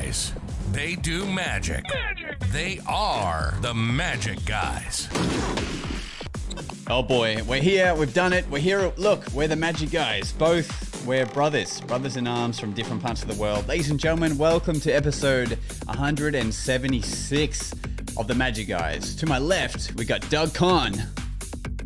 Guys. They do magic. They are the Magic Guys. Oh boy, we're here, we've done it, we're here. Look, we're the Magic Guys. Both, we're brothers in arms from different parts of the world. Ladies and gentlemen, welcome to episode 176 of the Magic Guys. To my left, we got Doug Kahn.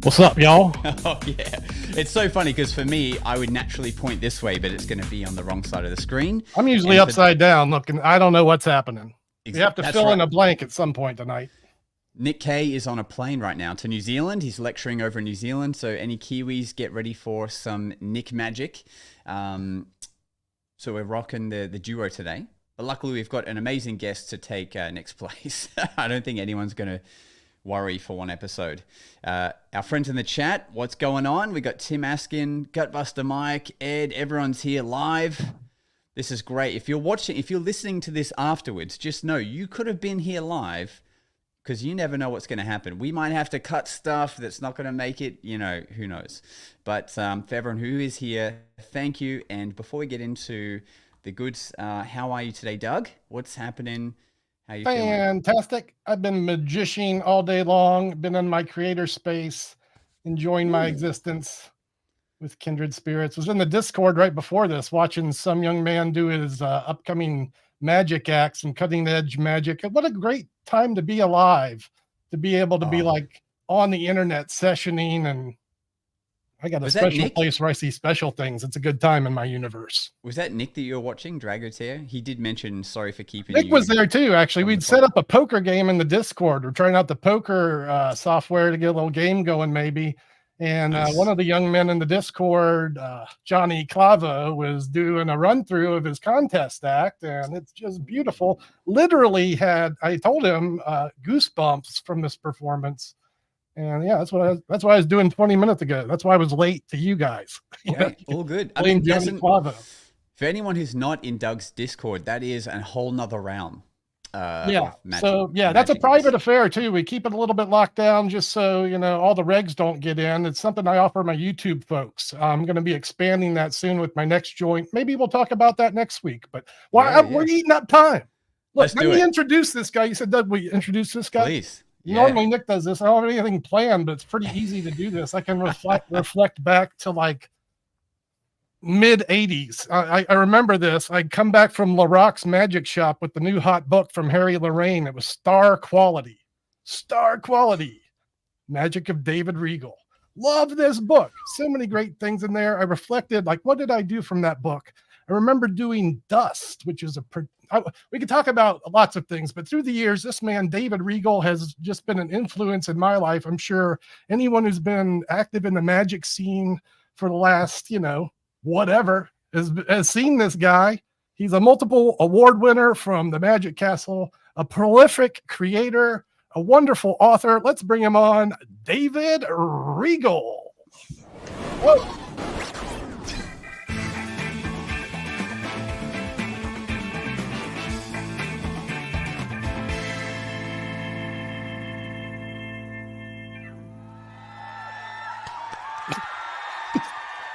What's up, y'all? Oh yeah, it's so funny because for me, I would naturally point this way, but it's going to be on the wrong side of the screen. I'm usually upside down looking. I don't know what's happening. You have to fill in a blank at some point tonight. Nick K is on a plane right now to New Zealand. He's lecturing over in New Zealand. So any Kiwis, get ready for some Nick magic. So we're rocking the duo today. But luckily, we've got an amazing guest to take next place. I don't think anyone's going to worry for one episode. Our friends in the chat, what's going on? We got Tim Askin, Gutbuster Mike, Ed. Everyone's here live. This is great. If you're listening to this afterwards, just know you could have been here live, because you never know what's going to happen. We might have to cut stuff that's not going to make it, who knows. But for everyone who is here, thank you. And before we get into the goods, how are you today, Doug? What's happening? How you feeling? Fantastic. I've been magician all day long, been in my creator space, enjoying my existence with kindred spirits. Was in the Discord right before this, watching some young man do his upcoming magic acts and cutting edge magic. What a great time to be alive, to be able to be like on the internet sessioning. And I got a special place where I see special things. It's a good time in my universe. Was that Nick that you were watching, Dragoteer? He did mention, sorry for keeping Nick was there too, actually. We'd set up a poker game in the Discord. We're trying out the poker software to get a little game going maybe. And one of the young men in the Discord, Johnny Clavo, was doing a run through of his contest act, and it's just beautiful. Literally I told him goosebumps from this performance. And yeah, that's what I was doing 20 minutes ago. That's why I was late to you guys. Okay, all good. I mean, for anyone who's not in Doug's Discord, that is a whole nother realm. That's a private affair too. We keep it a little bit locked down just so all the regs don't get in. It's something I offer my YouTube folks. I'm going to be expanding that soon with my next joint. Maybe we'll talk about that next week. But we're eating up time. Look, let me introduce this guy. You said, Doug, will you introduce this guy? Please. Normally Nick does this. I don't have anything planned, but it's pretty easy to do this. I can reflect back to like mid 80s. I remember this. I'd come back from LaRock's Magic Shop with the new hot book from Harry Lorraine. It was star quality, Magic of David Regal. Love this book. So many great things in there. I reflected, like, what did I do from that book? I remember doing Dust, which is we could talk about lots of things, but through the years, this man, David Regal, has just been an influence in my life. I'm sure anyone who's been active in the magic scene for the last, whatever, has seen this guy. He's a multiple award winner from the Magic Castle, a prolific creator, a wonderful author. Let's bring him on, David Regal. Whoa.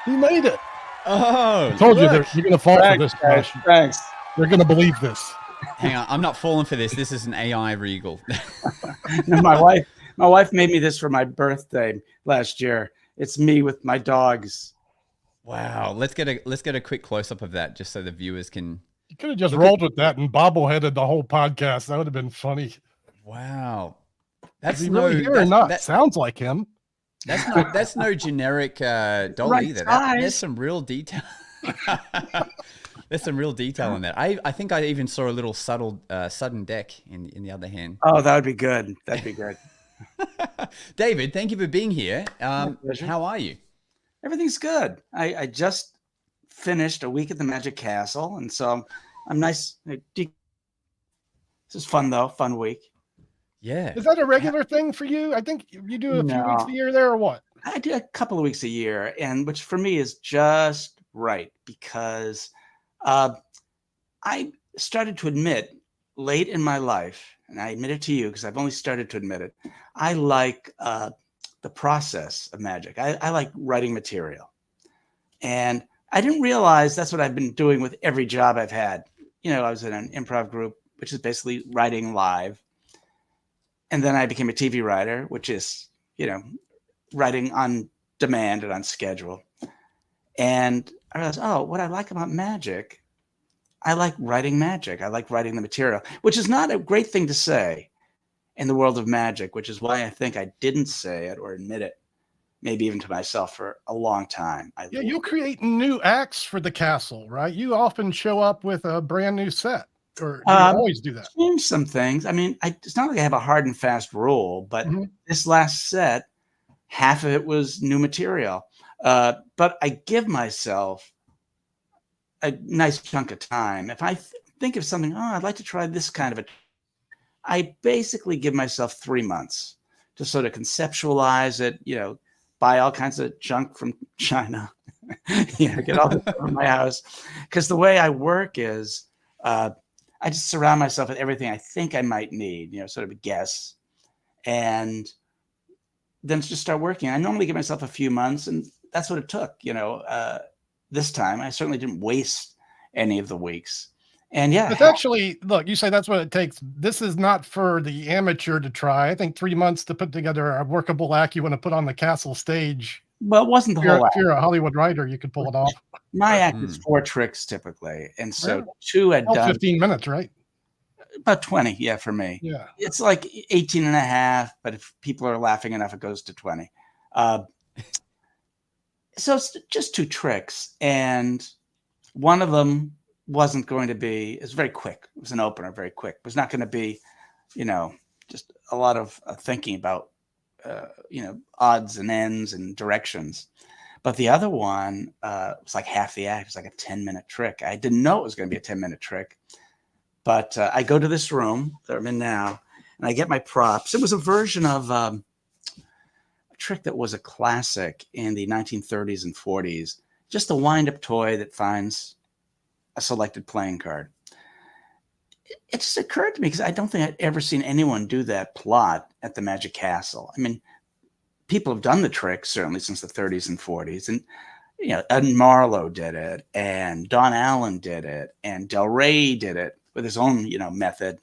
He made it. Oh, I told you you're going to fall for this. Thanks. They're going to believe this. Hang on, I'm not falling for this. This is an AI Regal. No, my wife made me this for my birthday last year. It's me with my dogs. Wow, let's get a quick close up of that, just so the viewers can. You could have just rolled with that and bobbleheaded the whole podcast. That would have been funny. Wow, that's really here or not. That sounds like him. That's no generic doll either. There's some real detail. There's some real detail in that. I think I even saw a little sudden deck in the other hand. Oh, that would be good. That'd be great. David, thank you for being here. How are you? Everything's good. I just finished a week at the Magic Castle, and so I'm nice. This is fun though. Fun week. Yeah. Is that a regular thing for you? I think you do a few weeks a year there, or what? I do a couple of weeks a year, and which for me is just right, because I started to admit late in my life, and I admit it to you because I've only started to admit it, I like the process of magic. I like writing material. And I didn't realize that's what I've been doing with every job I've had I was in an improv group, which is basically writing live. And then I became a TV writer, which is, writing on demand and on schedule. And I realized, what I like about magic, I like writing magic. I like writing the material, which is not a great thing to say in the world of magic, which is why I think I didn't say it or admit it, maybe even to myself, for a long time. Yeah, you'll create new acts for the castle, right? You often show up with a brand new set, or do you always do that? Change some things. I mean, it's not like I have a hard and fast rule, but this last set, half of it was new material. But I give myself a nice chunk of time. If I think of something, I'd like to try this kind of I basically give myself 3 months to sort of conceptualize it, buy all kinds of junk from China, get all this from my house. Because the way I work is I just surround myself with everything I think I might need, sort of a guess. And then just start working. I normally give myself a few months, and that's what it took. This time I certainly didn't waste any of the weeks. And it's actually, look, you say that's what it takes. This is not for the amateur to try. I think 3 months to put together a workable act you want to put on the castle stage. Well, it wasn't the whole act. If you're a Hollywood writer, you could pull it off. My act is 4 tricks typically. And so 2 had done 15 minutes, right? About 20. Yeah. For me. Yeah. It's like 18 and a half, but if people are laughing enough, it goes to 20. So it's just 2 tricks. And one of them wasn't going to be, it's very quick. It was an opener, very quick. It was not going to be, just a lot of thinking about, odds and ends and directions. But the other one was like half the act. It was like a 10-minute trick. I didn't know it was going to be a 10-minute trick. But I go to this room that I'm in now, and I get my props. It was a version of a trick that was a classic in the 1930s and 40s. Just a wind-up toy that finds a selected playing card. It just occurred to me, because I don't think I'd ever seen anyone do that plot at the Magic Castle. I mean, people have done the trick certainly since the 30s and 40s, and Ed Marlowe did it, and Don Allen did it, and Del Rey did it with his own method,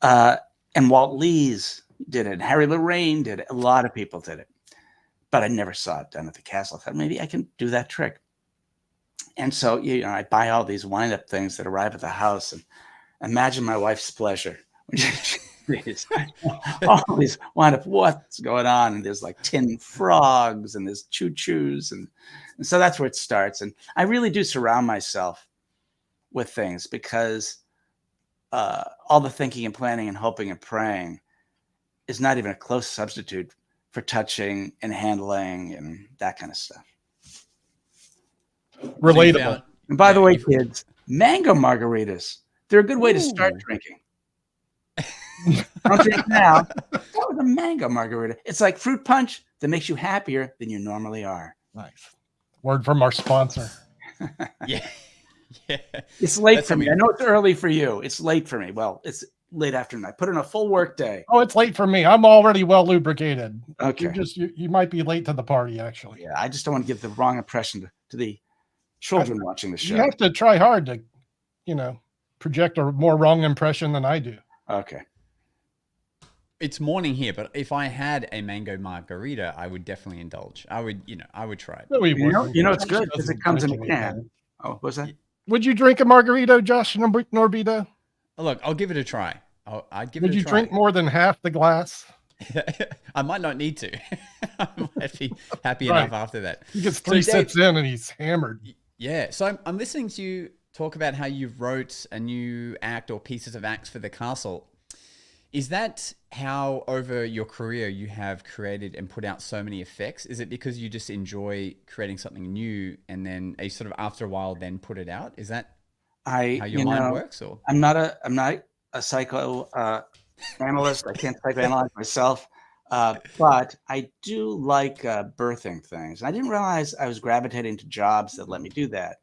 and Walt Lees did it, and Harry Lorraine did it. A lot of people did it, but I never saw it done at the castle. I thought maybe I can do that trick. And so, I buy all these wind-up things that arrive at the house, and imagine my wife's pleasure when she sees all these wind-up, what's going on? And there's like tin frogs, and there's choo-choos. And so that's where it starts. And I really do surround myself with things, because all the thinking and planning and hoping and praying is not even a close substitute for touching and handling and that kind of stuff. Relatable. And by the way, kids, mango margaritas, they're a good way to start drinking. Don't drink now. That was a mango margarita. It's like fruit punch that makes you happier than you normally are. Nice. Word from our sponsor. Yeah. It's late for me. I know it's early for you. It's late for me. Well, it's late afternoon. I put in a full work day. Oh, it's late for me. I'm already well lubricated. Okay. You might be late to the party, actually. Yeah, I just don't want to give the wrong impression to the children watching the show. You have to try hard to, project a more wrong impression than I do. Okay. It's morning here, but if I had a mango margarita, I would definitely indulge. I would try it. It's good because it comes in a can. Oh, what's that? Would you drink a margarita, Josh Norbito? Look, I'll give it a try. I'd give Would it a you try. drink more than half the glass? I might not need to. I might be happy enough after that. He gets 3 sips in and he's hammered. Yeah. So I'm listening to you talk about how you wrote a new act or pieces of acts for the castle. Is that how over your career you have created and put out so many effects? Is it because you just enjoy creating something new and then a sort of after a while then put it out? Is that how your mind works? Or I'm not a psycho analyst. I can't psychoanalyze myself. But I do like birthing things. And I didn't realize I was gravitating to jobs that let me do that.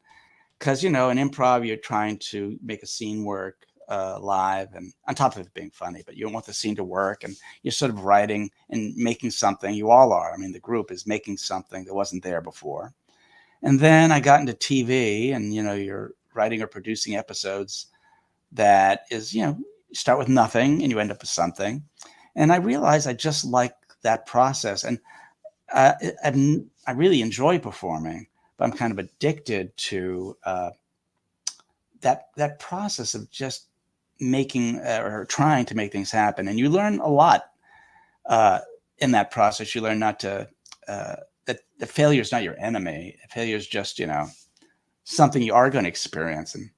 Because, in improv, you're trying to make a scene work live, and on top of it being funny, but you don't want the scene to work, and you're sort of writing and making something. You all are. I mean, the group is making something that wasn't there before. And then I got into TV, and, you're writing or producing episodes that is, you start with nothing and you end up with something. And I realized I just like that process. And I really enjoy performing, but I'm kind of addicted to that process of just making or trying to make things happen. And you learn a lot in that process. You learn not to that the failure is not your enemy. Failure is just something you are going to experience. And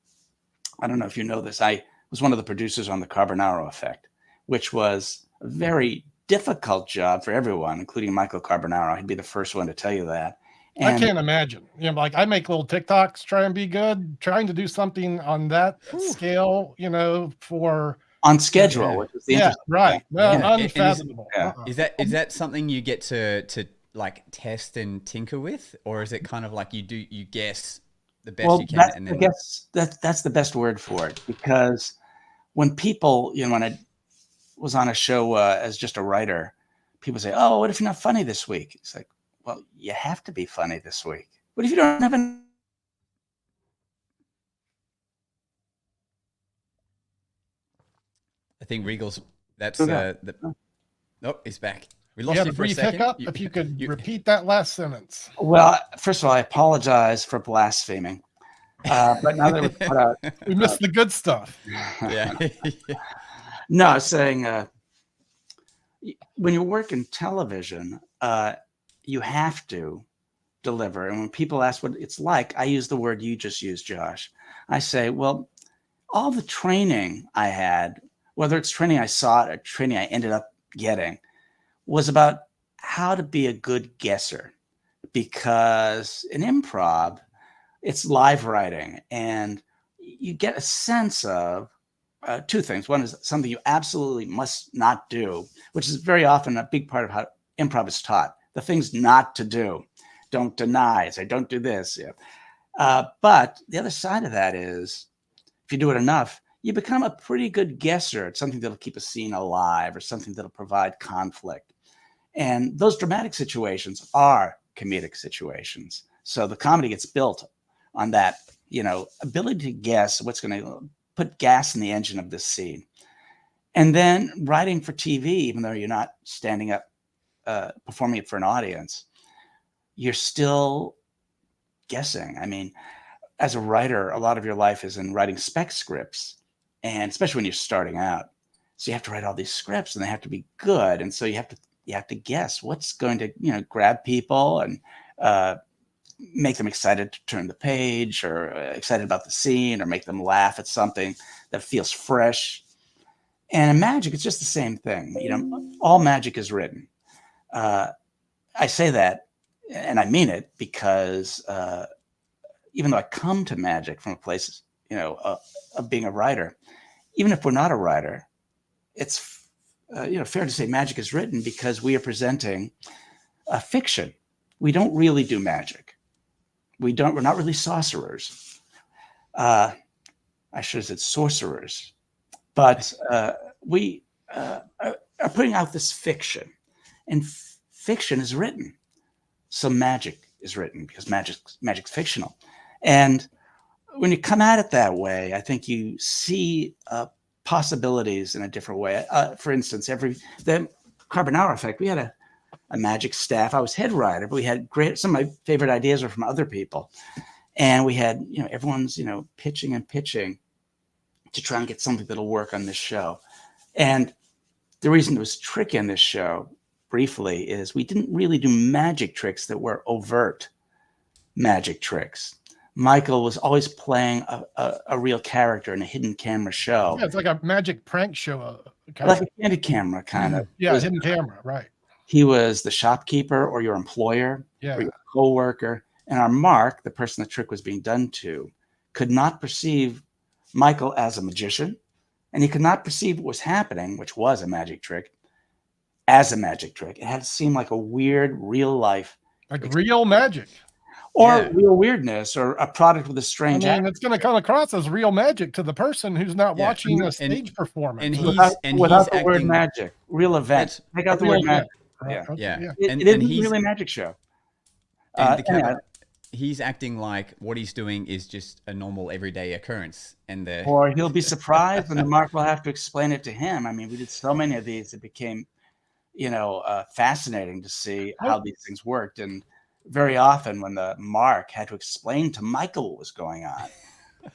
I don't know if you know this. I was one of the producers on the Carbonaro Effect, which was a very difficult job for everyone, including Michael Carbonaro. He'd be the first one to tell you that. And I can't imagine. Like I make little TikToks, try and be good, trying to do something on that scale, for on schedule, which is the interesting right. thing. Unfathomable. Is that something you get to like test and tinker with, or is it kind of like you guess the best you can? I guess that's the best word for it, because when people, when I was on a show as just a writer, people say, "Oh, what if you're not funny this week?" It's like, well, you have to be funny this week. What if you don't have any? I think Regal's. That's Nope, he's back. We lost you for a second. Hiccup. If you could repeat that last sentence. Well, first of all, I apologize for blaspheming. But now that we put out, we missed the good stuff. Yeah. No, I was saying when you work in television, you have to deliver. And when people ask what it's like, I use the word you just used, Josh. I say, well, all the training I had, whether it's training I sought or training I ended up getting, was about how to be a good guesser. Because in improv, it's live writing, and you get a sense of two things. One is something you absolutely must not do, which is very often a big part of how improv is taught. The things not to do. Don't deny. Say, don't do this. Yeah. But the other side of that is, if you do it enough, you become a pretty good guesser at something that'll keep a scene alive or something that'll provide conflict. And those dramatic situations are comedic situations. So the comedy gets built on that, ability to guess what's going to put gas in the engine of this scene. And then writing for TV, even though you're not standing up, performing it for an audience, you're still guessing. I mean, as a writer, a lot of your life is in writing spec scripts, and especially when you're starting out. So you have to write all these scripts, and they have to be good. And so you have to guess what's going to, grab people and make them excited to turn the page, or excited about the scene, or make them laugh at something that feels fresh. And in magic, it's just the same thing. All magic is written. I say that, and I mean it, because even though I come to magic from a place, of being a writer, even if we're not a writer, it's fair to say magic is written, because we are presenting a fiction. We don't really do magic. We're not really sorcerers. I should have said sorcerers, but we are putting out this fiction, and fiction is written. So magic is written, because magic's fictional. And when you come at it that way, I think you see possibilities in a different way. For instance, the Carbonaro Effect, we had a magic staff. I was head writer, but we had some of my favorite ideas were from other people. And we had, everyone's, pitching and pitching to try and get something that'll work on this show. And the reason it was tricky on this show, briefly, is we didn't really do magic tricks that were overt magic tricks. Michael was always playing a real character in a hidden camera show. Yeah, it's like a magic prank show. Like a candid camera, kind of. Yeah, hidden camera, right. He was the shopkeeper, or your employer, or your co-worker. And our Mark, the person the trick was being done to, could not perceive Michael as a magician, and he could not perceive what was happening, which was a magic trick, as a magic trick. It had to seem like a weird, real life. Like real magic. Or real weirdness, or a product with a strange act. It's going to come across as real magic to the person who's not watching a stage performance. And without the word magic, real event. Take out the word magic. Right. Yeah. It isn't really a magic show. he's acting like what he's doing is just a normal everyday occurrence, and Or he'll be surprised, and the Mark will have to explain it to him. I mean, we did so many of these; it became, fascinating to see how these things worked. And very often, when the Mark had to explain to Michael what was going on,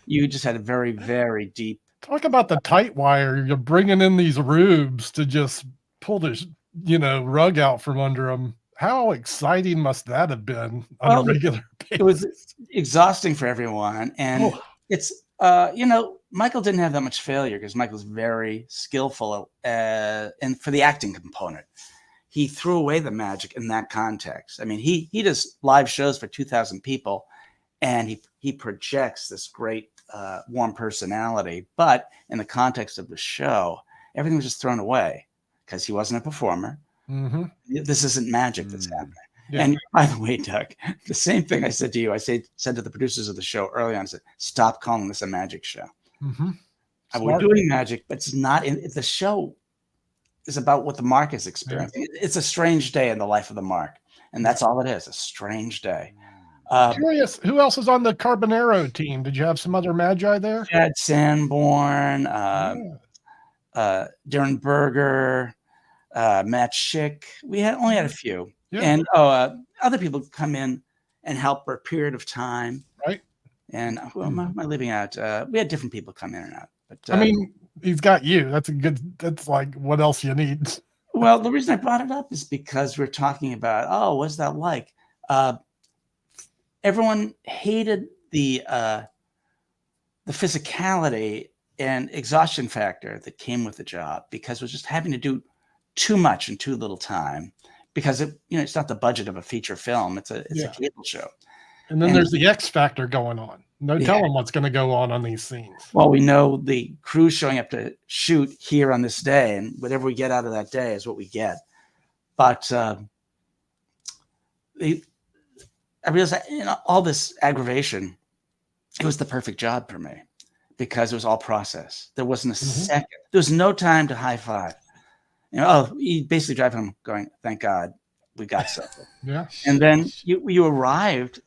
you just had a very, very deep. Talk about the tight wire. You're bringing in these rubes to just pull this, rug out from under them. How exciting must that have been on a regular basis? It was exhausting for everyone. And it's, Michael didn't have that much failure because Michael's very skillful and for the acting component. He threw away the magic in that context. I mean, he does live shows for 2,000 people, and he projects this great warm personality. But in the context of the show, everything was just thrown away because he wasn't a performer. Mm-hmm. This isn't magic that's happening. Yeah. And by the way, Doug, the same thing I said to you, said to the producers of the show early on, I said, stop calling this a magic show. Mm-hmm. We're doing magic, but it's not. The show is about what the Mark is experiencing. Yeah. It's a strange day in the life of the Mark. And that's all it is, a strange day. Curious, who else is on the Carbonaro team? Did you have some other Magi there? Chad Sanborn, Darren Berger, Matt Schick. We only had a few. Yeah. And other people come in and help for a period of time. Right. And who am I leaving out? We had different people come in and out. But I mean, he's got you. That's like what else you need. Well, the reason I brought it up is because we're talking about, what's that like? Everyone hated the physicality and exhaustion factor that came with the job because it was just having to do too much in too little time because it's not the budget of a feature film. It's a cable show. And then there's the X factor going on. No telling what's going to go on these scenes. Well, we know the crew's showing up to shoot here on this day, and whatever we get out of that day is what we get. But I realized that all this aggravation, it was the perfect job for me because it was all process. There wasn't a second. There was no time to high five. You basically drive home going, thank God we got something. Yeah. And then you arrived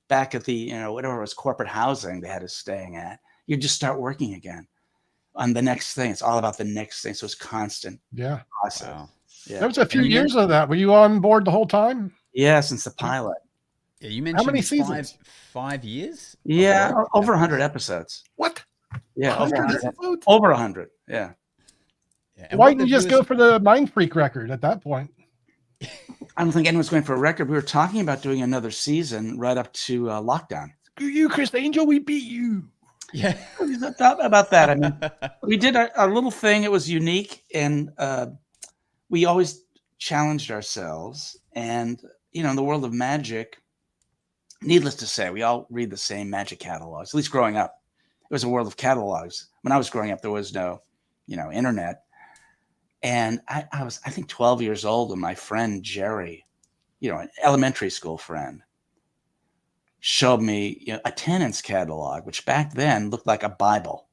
back at the, whatever it was, corporate housing they had us staying at. You just start working again on the next thing. It's all about the next thing. So it's constant process. Wow. Yeah. There was a few years of that. Were you on board the whole time? Yeah, since the pilot. Yeah, you mentioned how many seasons? 5 years? Yeah, over 100 episodes. What? Yeah, over 100. Yeah. Why didn't you just go for the Mind Freak record at that point? I don't think anyone's going for a record. We were talking about doing another season right up to lockdown. Screw you, Chris Angel. We beat you. Yeah. About that. I mean, we did a little thing. It was unique. And we always challenged ourselves. And, in the world of magic, needless to say, we all read the same magic catalogs, at least growing up. It was a world of catalogs. When I was growing up, there was no, internet. And I was, I think, 12 years old, and my friend Jerry, an elementary school friend, showed me a Tennant's catalog, which back then looked like a Bible.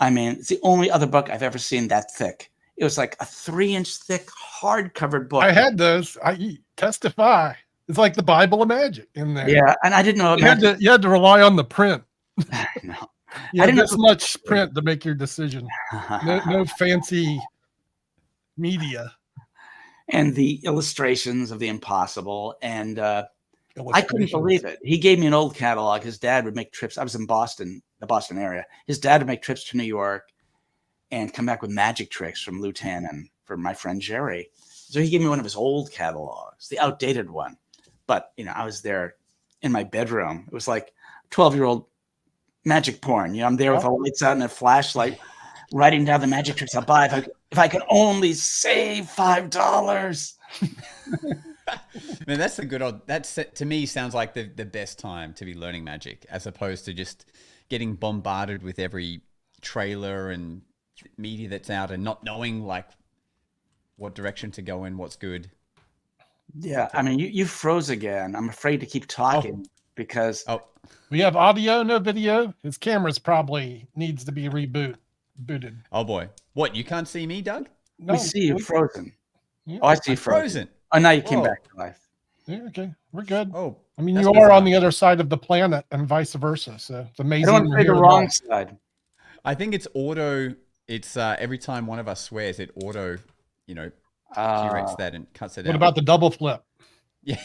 I mean, it's the only other book I've ever seen that thick. It was like a 3-inch thick hardcover book. I had those. I testify. It's like the Bible of magic in there. Yeah, and I didn't know. You had to rely on the print. No. You had this much print to make your decision. No fancy media. And the illustrations of the impossible. And I couldn't believe it. He gave me an old catalog. His dad would make trips. I was in Boston, the Boston area. His dad would make trips to New York and come back with magic tricks from Lou Tannen for my friend Jerry. So he gave me one of his old catalogs, the outdated one. But, I was there in my bedroom. It was like 12-year-old magic porn. I'm there with the lights out and a flashlight, writing down the magic tricks I'll buy if I could only save $5. Man, that's the good old. That's to me sounds like the best time to be learning magic, as opposed to just getting bombarded with every trailer and media that's out and not knowing like what direction to go in, what's good. Yeah, I mean, you froze again. I'm afraid to keep talking because we have audio, no video. His camera's probably needs to be booted. Oh boy, what? You can't see me, Doug? No, we see you frozen. Yeah. Oh, I see you frozen. Oh, now you came back to life. Yeah, okay, we're good. Oh, I mean, that's you are on bizarre. the other side of the planet and vice versa. So it's I amazing don't want to you're say the here wrong both. side. I think it's auto. It's every time one of us swears, it auto, you know, curates that and cuts it What out. about the double flip? Yeah.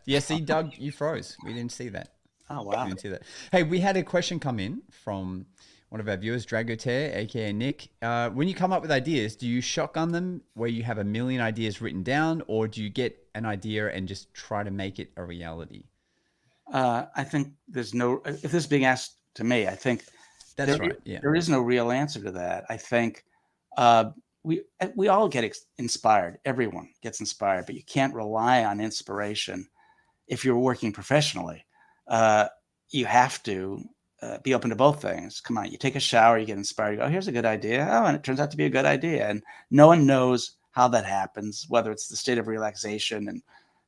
Yeah, see, Doug, you froze. We didn't see that. Oh, We wow. didn't see that. Hey, we had a question come in from one of our viewers, Dragoter, aka Nick. When you come up with ideas, do you shotgun them where you have a million ideas written down, or do you get an idea and just try to make it a reality? I think there's no, if this is being asked to me, I think That's right. Yeah. there is no real answer to that. I think uh, we all get inspired. Everyone gets inspired, but you can't rely on inspiration if you're working professionally. You have to be open to both things. Come on, you take a shower, you get inspired. You go, oh, here's a good idea. Oh, and it turns out to be a good idea. And no one knows how that happens, whether it's the state of relaxation and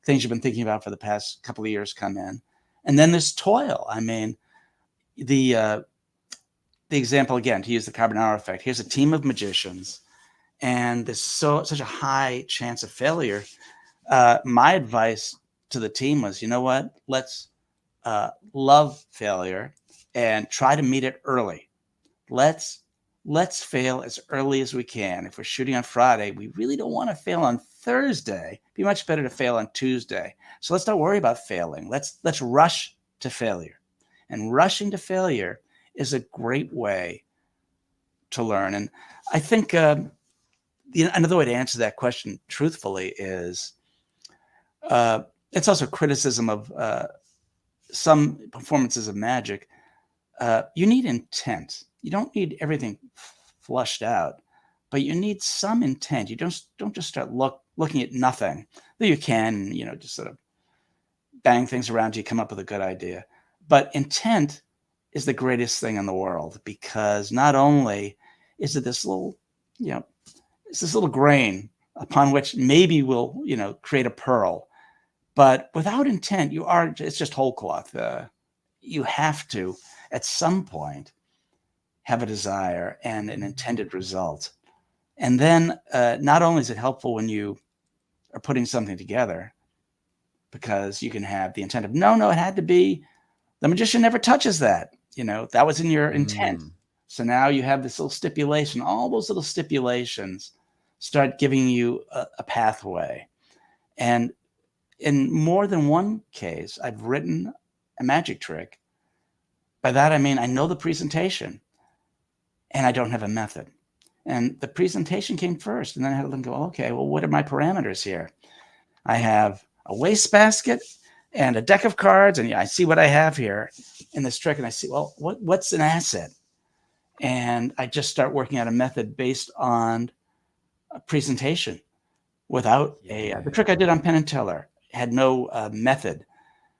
things you've been thinking about for the past couple of years come in. And then there's toil. I mean, the example again, to use the carbonara effect, here's a team of magicians and there's such a high chance of failure. My advice to the team was, you know what, let's love failure and try to meet it early. Let's fail as early as we can. If we're shooting on Friday, we really don't want to fail on Thursday. It'd be much better to fail on Tuesday. So let's not worry about failing. Let's rush to failure. And rushing to failure is a great way to learn. And I think another way to answer that question truthfully is it's also criticism of some performances of magic. You need intent. You don't need everything flushed out, but you need some intent. You don't just start looking at nothing. Though you can, just sort of bang things around till you come up with a good idea. But intent is the greatest thing in the world, because not only is it this little, it's this little grain upon which maybe we'll, create a pearl, but without intent, it's just whole cloth. You have to, at some point, have a desire and an intended result. And then not only is it helpful when you are putting something together, because you can have the intent of, no, it had to be, the magician never touches that. That was in your intent. So now you have this little stipulation. All those little stipulations start giving you a pathway. And in more than one case, I've written a magic trick. By that, I mean, I know the presentation and I don't have a method. And the presentation came first. And then I had to go, okay, well, what are my parameters here? I have a wastebasket and a deck of cards. And I see what I have here in this trick. And I see, well, what's an asset? And I just start working out a method based on a presentation without the trick I did on Penn and Teller had no method.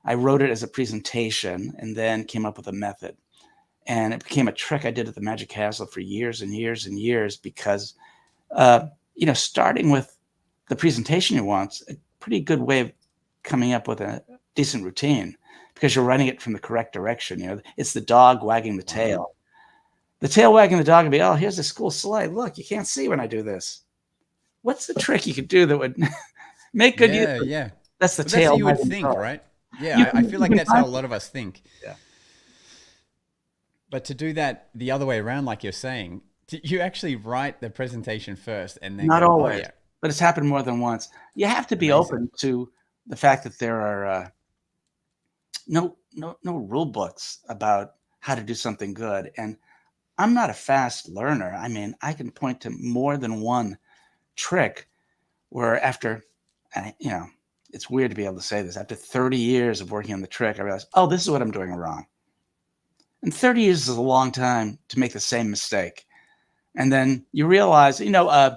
I wrote it as a presentation and then came up with a method. And it became a trick I did at the Magic Castle for years and years and years, because, starting with the presentation you want, a pretty good way of coming up with a decent routine, because you're running it from the correct direction. It's the dog wagging the tail. The tail wagging the dog would be, oh, here's this cool slide. Look, you can't see when I do this. What's the trick you could do that would make good use? Yeah. That's the That's tail. how you would think, right? Yeah, I feel like that's how a lot of us think. Yeah. But to do that the other way around, like you're saying, you actually write the presentation first and then Not go, always, oh, yeah. but it's happened more than once. You have to be open to the fact that there are no rule books about how to do something good. And I'm not a fast learner. I mean, I can point to more than one trick where after, it's weird to be able to say this. After 30 years of working on the trick, I realized, oh, this is what I'm doing wrong. And 30 years is a long time to make the same mistake. And then you realize, I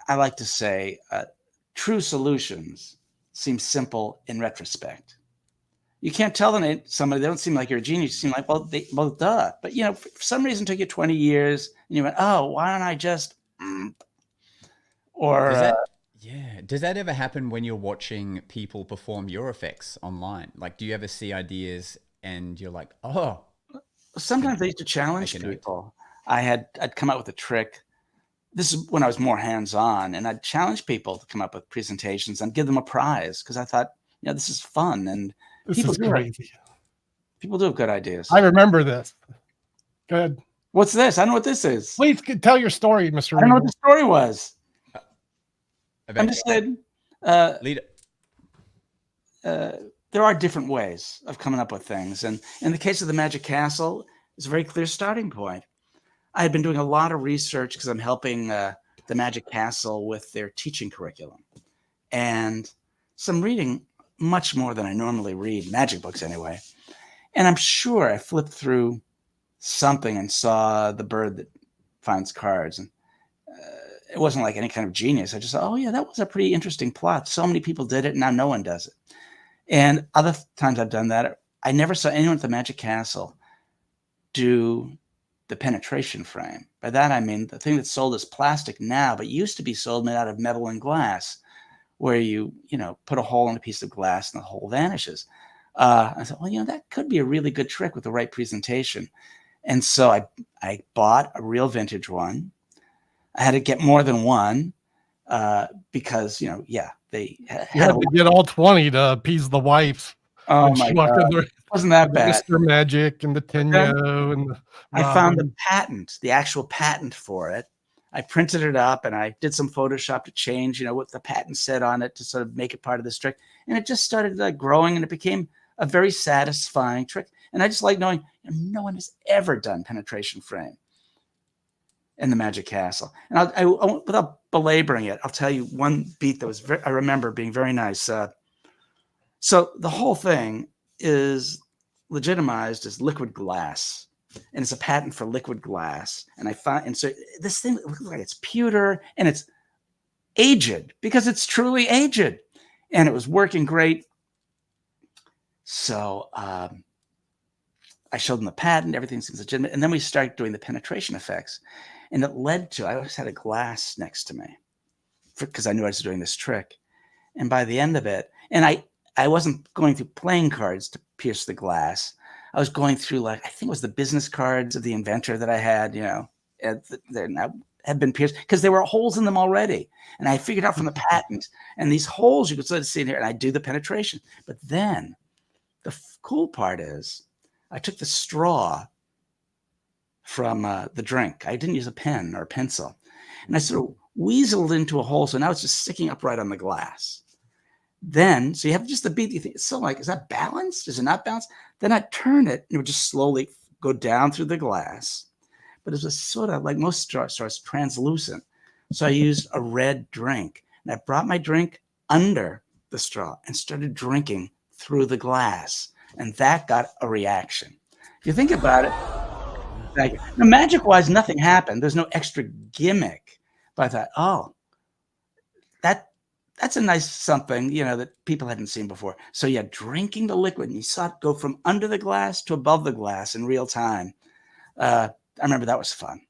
like to say true solutions seem simple in retrospect. You can't tell somebody, they don't seem like you're a genius. You seem like, well, duh. But, for some reason it took you 20 years and you went, oh, why don't I just, or... Does that ever happen when you're watching people perform your effects online? Like, do you ever see ideas and you're like, oh. Sometimes I used to challenge people. I'd come out with a trick this is when I was more hands-on, and I'd challenge people to come up with presentations and give them a prize because I thought, this is fun, and This people is crazy. People do have good ideas. I remember this. Go ahead. What's this? I don't know what this is. Please tell your story, Mr. I don't know what Regal. the story was. I I'm bet just saying, lead it. there are different ways of coming up with things. And in the case of the Magic Castle, it's a very clear starting point. I had been doing a lot of research because I'm helping the Magic Castle with their teaching curriculum. And some reading, much more than I normally read, magic books anyway. And I'm sure I flipped through something and saw the bird that finds cards. And it wasn't like any kind of genius. I just thought, oh yeah, that was a pretty interesting plot. So many people did it, and now no one does it. And other times I've done that, I never saw anyone at the Magic Castle do the penetration frame. By that I mean the thing that's sold as plastic now, but used to be sold made out of metal and glass, where you put a hole in a piece of glass and the hole vanishes. I thought, well, that could be a really good trick with the right presentation. And so I bought a real vintage one. I had to get more than one because, they had to get all 20 to appease the wife. Oh my God. Wasn't that bad? Mr. Magic and the Tenyo and the I found the patent, the actual patent for it. I printed it up and I did some Photoshop to change, what the patent said on it to sort of make it part of this trick. And it just started growing, and it became a very satisfying trick. And I just like knowing no one has ever done penetration frame in the Magic Castle. And I without belaboring it, I'll tell you one beat that I remember being very nice. So the whole thing is legitimized as liquid glass, and it's a patent for liquid glass. And so this thing looks like it's pewter, and it's aged because it's truly aged, and it was working great. So I showed them the patent, everything seems legitimate. And then we started doing the penetration effects, and it led to, I always had a glass next to me because I knew I was doing this trick. And by the end of it, and I wasn't going through playing cards to pierce the glass. I was going through I think it was the business cards of the inventor that I had, that had been pierced because there were holes in them already. And I figured out from the patent, and these holes you could sort of see in here, and I do the penetration. But then the cool part is I took the straw from the drink. I didn't use a pen or a pencil. And I sort of weaseled into a hole. So now it's just sticking upright on the glass. Then, so you have just the beat. You think it's so is that balanced? Is it not balanced? Then I turn it, and it would just slowly go down through the glass. But it was sort of like most straws, translucent. So I used a red drink, and I brought my drink under the straw and started drinking through the glass, and that got a reaction. If you think about it, now magic-wise, nothing happened. There's no extra gimmick. But I thought, that's a nice something, that people hadn't seen before. So yeah, drinking the liquid, and you saw it go from under the glass to above the glass in real time. I remember that was fun.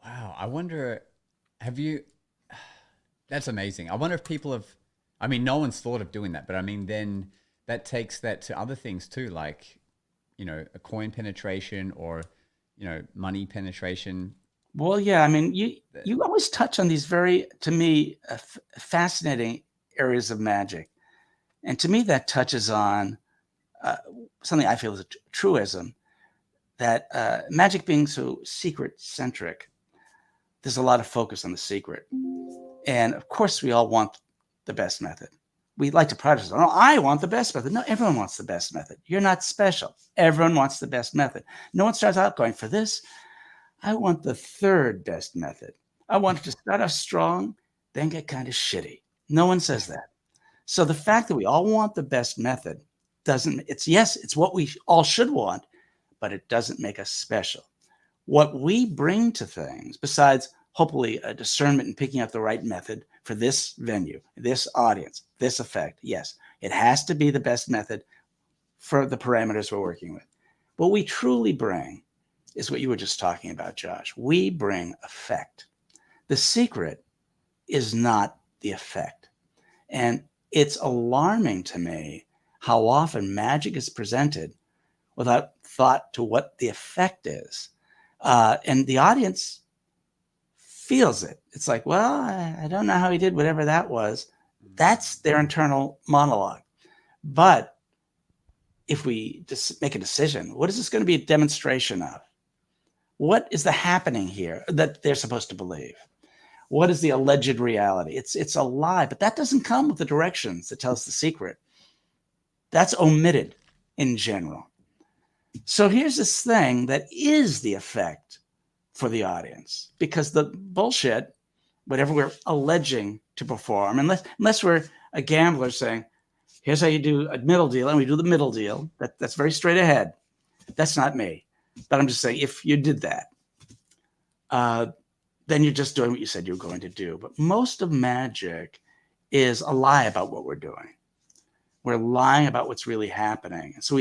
Wow. I wonder, that's amazing. I wonder if people no one's thought of doing that, but then that takes that to other things too, like, a coin penetration or, money penetration. Well, yeah, you always touch on these very, to me, fascinating areas of magic. And to me, that touches on something I feel is a truism, that magic being so secret-centric, there's a lot of focus on the secret. And of course, we all want the best method. We like to pride ourselves. Oh, I want the best method. No, everyone wants the best method. You're not special. Everyone wants the best method. No one starts out going, for this, I want the third best method. I want to start off strong, then get kind of shitty. No one says that. So the fact that we all want the best method it's what we all should want, but it doesn't make us special. What we bring to things, besides hopefully a discernment in picking up the right method for this venue, this audience, this effect, yes, it has to be the best method for the parameters we're working with. What we truly bring is what you were just talking about, Josh. We bring effect. The secret is not the effect. And it's alarming to me how often magic is presented without thought to what the effect is. And the audience feels it. It's like, well, I don't know how he did whatever that was. That's their internal monologue. But if we just make a decision, what is this going to be a demonstration of? What is the happening here that they're supposed to believe? What is the alleged reality? It's a lie, but that doesn't come with the directions that tell us the secret. That's omitted in general. So here's this thing that is the effect for the audience, because the bullshit, whatever we're alleging to perform, unless we're a gambler saying, here's how you do a middle deal, and we do the middle deal, that's very straight ahead. That's not me. But I'm just saying, if you did that, then you're just doing what you said you were going to do. But most of magic is a lie about what we're doing. We're lying about what's really happening. So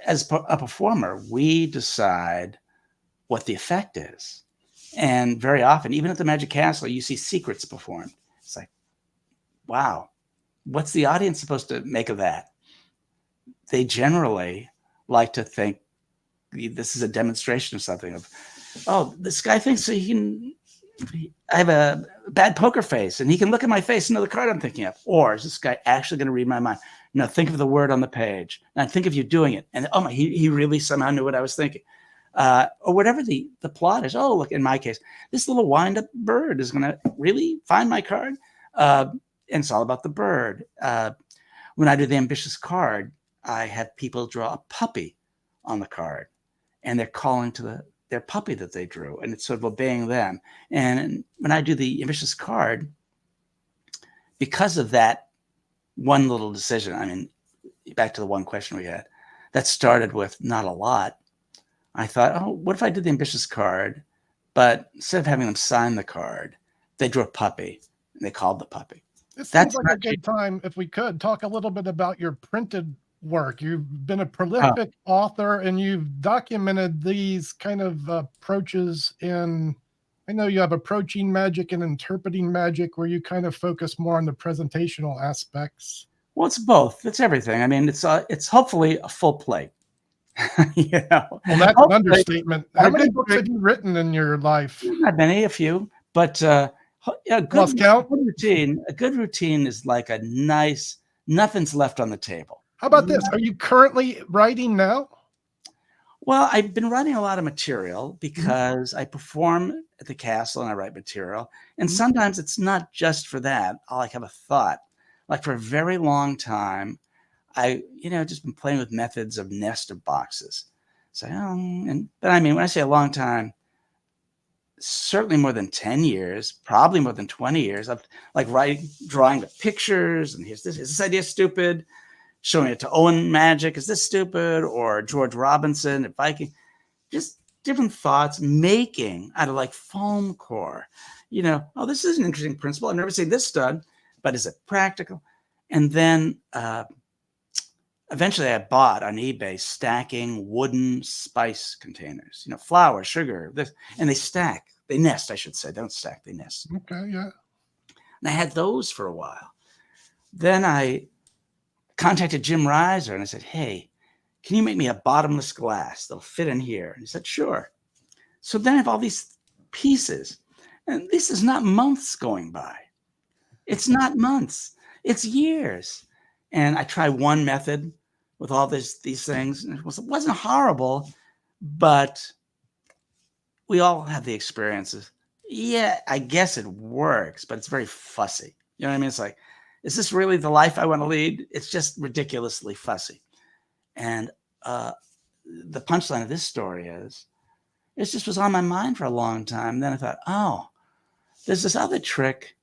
as a performer, we decide what the effect is. And very often, even at the Magic Castle, you see secrets performed. It's like, wow, what's the audience supposed to make of that? They generally like to think this is a demonstration of something, of, oh, this guy thinks I have a bad poker face and he can look at my face and know the card I'm thinking of. Or is this guy actually going to read my mind? No, think of the word on the page. And think of you doing it. And oh my, he really somehow knew what I was thinking. Or whatever the plot is. Oh, look, in my case, this little wind-up bird is going to really find my card. And it's all about the bird. When I do the ambitious card, I have people draw a puppy on the card. And they're calling to their puppy that they drew. And it's sort of obeying them. And when I do the ambitious card, because of that one little decision, I mean, back to the one question we had, that started with not a lot. I thought, oh, what if I did the ambitious card, but instead of having them sign the card, they drew a puppy and they called the puppy. This seems like a good time, if we could, talk a little bit about your printed work. You've been a prolific author, and you've documented these kind of approaches in, I know you have approaching magic and interpreting magic, where you kind of focus more on the presentational aspects. Well, it's both. It's everything. I mean, it's hopefully a full plate. You know? Well, that's an understatement. How many books have you written in your life? Not many, a few, but a good routine is like a nice, nothing's left on the table. How about this? Are you currently writing now? Well, I've been writing a lot of material because I perform at the castle and I write material. And sometimes it's not just for that. I'll like have a thought. Like for a very long time, I just been playing with methods of nest of boxes. So, but I mean, when I say a long time, certainly more than 10 years, probably more than 20 years. I've like drawing the pictures, and is this idea stupid? Showing it to Owen Magic, is this stupid? Or George Robinson at Viking, just different thoughts, making out of like foam core. Oh, this is an interesting principle. I've never seen this done, but is it practical? And then eventually I bought on eBay stacking wooden spice containers, flour, sugar, this, and they nest, I should say. They don't stack, they nest. Okay, yeah. And I had those for a while. Then I contacted Jim Reiser and I said, hey, can you make me a bottomless glass that'll fit in here? And he said, sure. So then I have all these pieces, and this is not months going by. It's not months, it's years. And I tried one method with all these things, and it wasn't horrible, but we all have the experiences. Yeah, I guess it works, but it's very fussy. You know what I mean? It's like, is this really the life I want to lead? It's just ridiculously fussy. And the punchline of this story is, it just was on my mind for a long time. Then I thought, oh, there's this other trick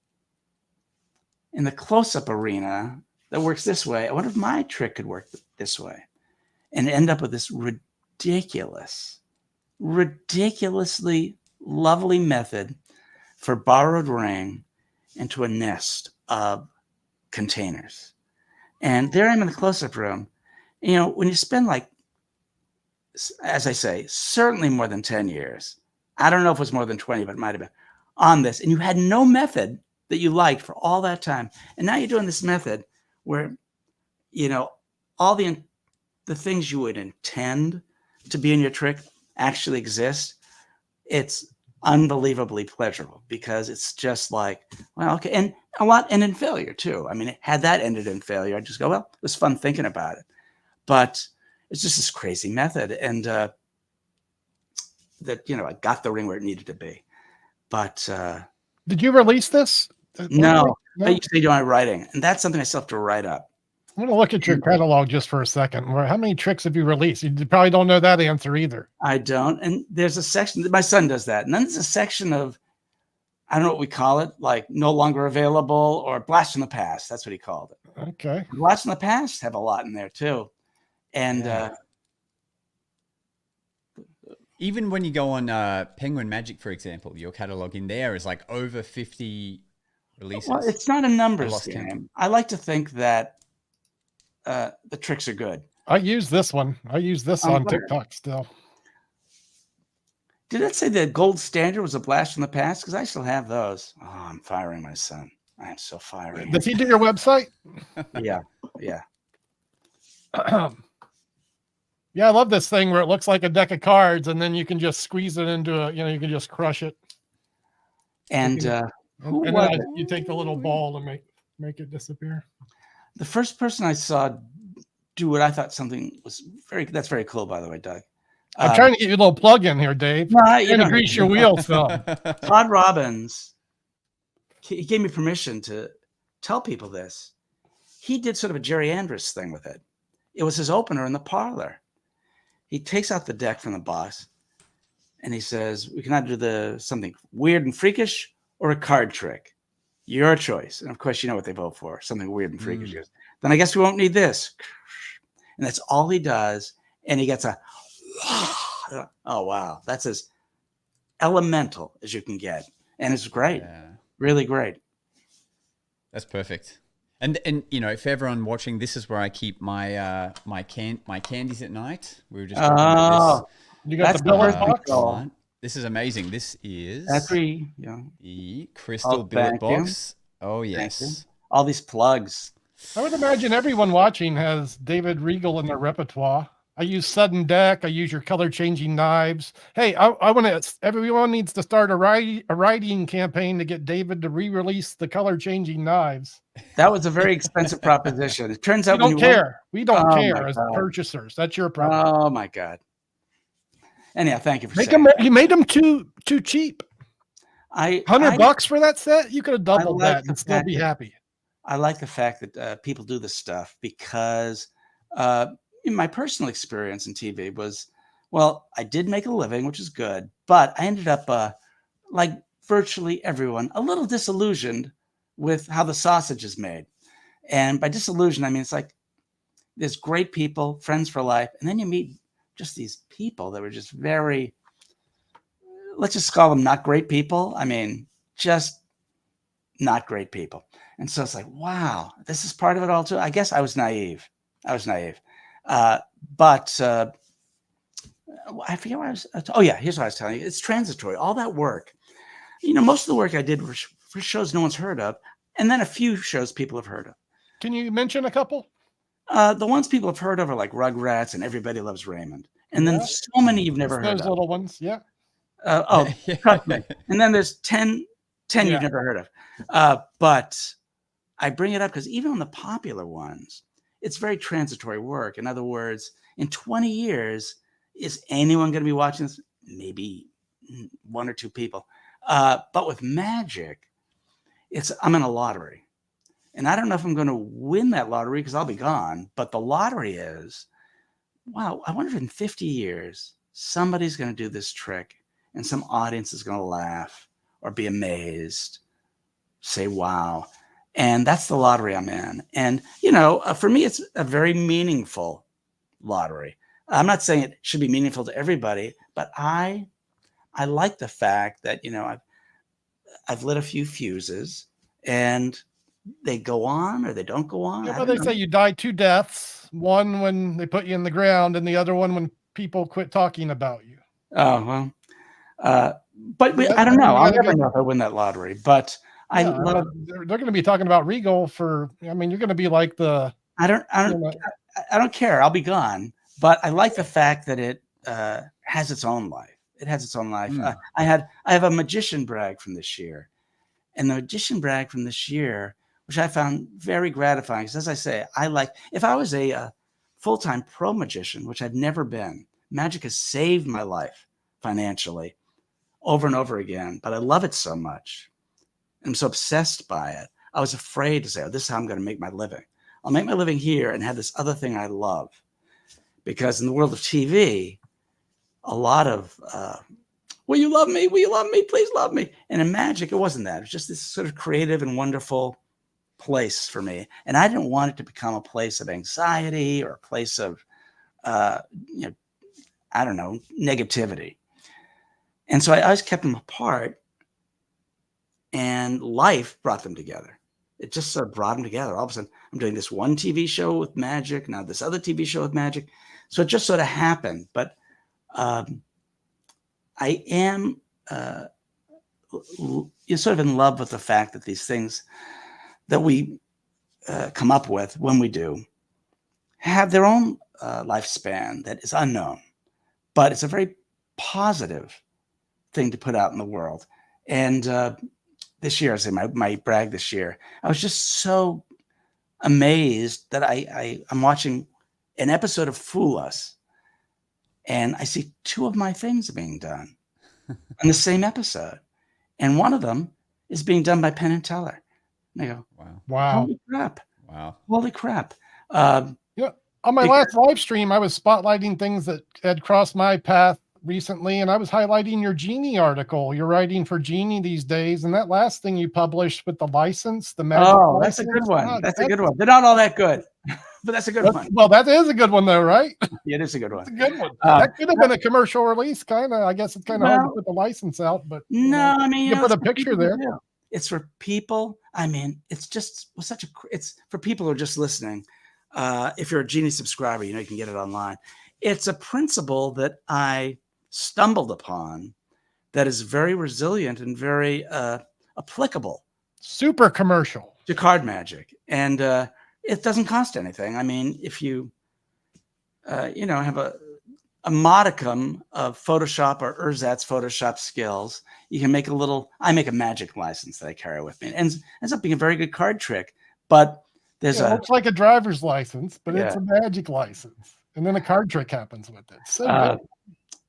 in the close-up arena that works this way. I wonder if my trick could work this way, and end up with this ridiculously lovely method for borrowed ring into a nest of containers. And there I'm in the close-up room. When you spend, like, as I say, certainly more than 10 years, I don't know if it was more than 20, but it might have been, on this, and you had no method that you liked for all that time. And now you're doing this method where, all the things you would intend to be in your trick actually exist. it's unbelievably pleasurable because it's just like, well, okay. And a lot end in failure too. I mean, had that ended in failure, I'd just go, well, it was fun thinking about it. But it's just this crazy method. And that, I got the ring where it needed to be. But did you release this? no, I used to be doing my writing. And that's something I still have to write up. I'm going to look at your catalog just for a second. How many tricks have you released? You probably don't know that answer either. I don't. And there's a section that my son does that. And then there's a section of, I don't know what we call it, like no longer available or blast from the past. That's what he called it. Okay. Blast from the past have a lot in there too. And even when you go on Penguin Magic, for example, your catalog in there is like over 50 releases. well, it's not a numbers game. I like to think that the tricks are good. I use this one. I use this on TikTok still. Did it say the gold standard was a blast from the past? Because I still have those. Oh, I'm firing my son. I am so firing. Does he do your website? Yeah. Yeah, I love this thing where it looks like a deck of cards, and then you can just squeeze it into a, you can just crush it. And you take the little ball and make it disappear. the first person I saw do what I thought something was that's very cool, by the way, Doug. I'm trying to get you a little plug in here, Dave. To grease your wheels, Phil. Todd Robbins, he gave me permission to tell people this. He did sort of a Jerry Andrus thing with it. It was his opener in the parlor. He takes out the deck from the box and he says, we can either do something weird and freakish or a card trick. Your choice. And of course, you know what they vote for, something weird and freakish. Then I guess we won't need this. And that's all he does. And he gets a, oh, wow. That's as elemental as you can get. And it's great. Yeah. Really great. That's perfect. And for everyone watching, this is where I keep my my candies at night. We were just talking about this. You got the billet box. This is amazing. This is the crystal billet box. Oh yes. All these plugs. I would imagine everyone watching has David Regal in their repertoire. I use sudden deck. I use your color changing knives. Hey, I want to. Everyone needs to start a writing campaign to get David to re-release the color changing knives. That was a very expensive proposition. It turns out we don't care. We don't care as purchasers. That's your problem. Oh my God. Anyhow, thank you for saying that. You made them too cheap. $100 for that set. You could have doubled that and still be happy. I like the fact that people do this stuff because in my personal experience in TV was, well, I did make a living, which is good, but I ended up like virtually everyone, a little disillusioned with how the sausage is made. And by disillusioned, I mean, it's like there's great people, friends for life, and then you meet just these people that were just very, let's just call them not great people. I mean, just not great people. And so it's like, wow, this is part of it all too. I guess I was naive. But I forget what I was. Oh yeah, here's what I was telling you. It's transitory. All that work, most of the work I did was for shows no one's heard of, and then a few shows people have heard of. Can you mention a couple? The ones people have heard of are like Rugrats and Everybody Loves Raymond, and then so many you've never heard of. Those little ones, yeah. Trust me. And then there's 10 you've never heard of. But I bring it up because even on the popular ones, it's very transitory work. In other words, in 20 years, is anyone going to be watching this? Maybe one or two people. But with magic, I'm in a lottery. And I don't know if I'm going to win that lottery because I'll be gone. But the lottery is, wow, I wonder if in 50 years, somebody's going to do this trick and some audience is going to laugh or be amazed, say, wow. And that's the lottery I'm in. And, for me, it's a very meaningful lottery. I'm not saying it should be meaningful to everybody, but I like the fact that, I've lit a few fuses and they go on or they don't go on. Yeah, they say you die 2 deaths, one when they put you in the ground and the other one when people quit talking about you. Oh, well, but I don't know. I'll never know if I win that lottery, but they're going to be talking about Regal you're going to be like I don't care. I'll be gone, but I like the fact that it has its own life It has its own life. I have a magician brag from this year, and the magician brag from this year, which I found very gratifying. Because as I say, if I was a full-time pro magician, which I've never been, magic has saved my life financially over and over again. But I love it so much. I'm so obsessed by it. I was afraid to say, oh, this is how I'm going to make my living. I'll make my living here and have this other thing I love. Because in the world of TV, a lot of, will you love me? Will you love me? Please love me. And in magic, it wasn't that. It was just this sort of creative and wonderful place for me. And I didn't want it to become a place of anxiety or a place of, I don't know, negativity. And so I always kept them apart, and life brought them together. It just sort of brought them together. All of a sudden, I'm doing this one TV show with magic, now this other TV show with magic. So it just sort of happened. But I am you're sort of in love with the fact that these things that we come up with when we do have their own lifespan that is unknown, but it's a very positive thing to put out in the world. And this year, I say my brag this year, I was just so amazed that I'm watching an episode of Fool Us, and I see two of my things being done in the same episode. And one of them is being done by Penn and Teller. And I go, wow. Holy crap. Wow. Holy crap. Yeah. On my last live stream, I was spotlighting things that had crossed my path recently, and I was highlighting your Genie article. You're writing for Genie these days, and that last thing you published with the license, the magic license. That's a good one. That's a good one. They're not all that good, but that's a good one. Well, that is a good one, though, right? Yeah, it is a good one. It's a good one. That could have been a commercial release, kind of. I guess it's kind of hard to put the license out, but no, I mean, you put a picture there. It's for people. I mean, it's just it's for people who are just listening. If you're a Genie subscriber, you can get it online. It's a principle that I stumbled upon that is very resilient and very applicable. Super commercial to card magic, and it doesn't cost anything. I mean, if you have a modicum of Photoshop or Ersatz Photoshop skills, you can make I make a magic license that I carry with me, and ends up being a very good card trick. But there's it's like a driver's license, but it's a magic license, and then a card trick happens with it. So good.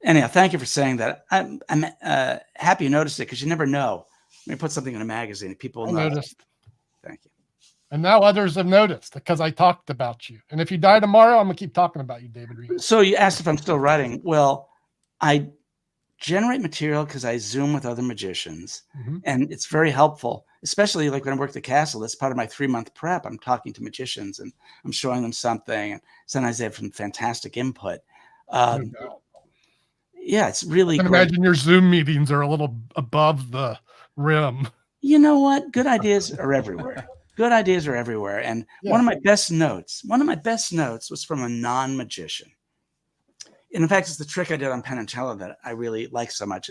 Anyhow, thank you for saying that. I'm happy you noticed it, because you never know. When you put something in a magazine, people will notice. Thank you. And now others have noticed because I talked about you. And if you die tomorrow, I'm going to keep talking about you, David Regal. So you asked if I'm still writing. Well, I generate material because I Zoom with other magicians. Mm-hmm. And it's very helpful, especially like when I work at the castle. That's part of my 3-month prep. I'm talking to magicians and I'm showing them something. And sometimes they have some fantastic input. Yeah, it's really I can imagine your Zoom meetings are a little above the rim. You know what? Good ideas are everywhere. Good ideas are everywhere. And one of my best notes was from a non-magician. And in fact, it's the trick I did on Penn and Teller that I really like so much.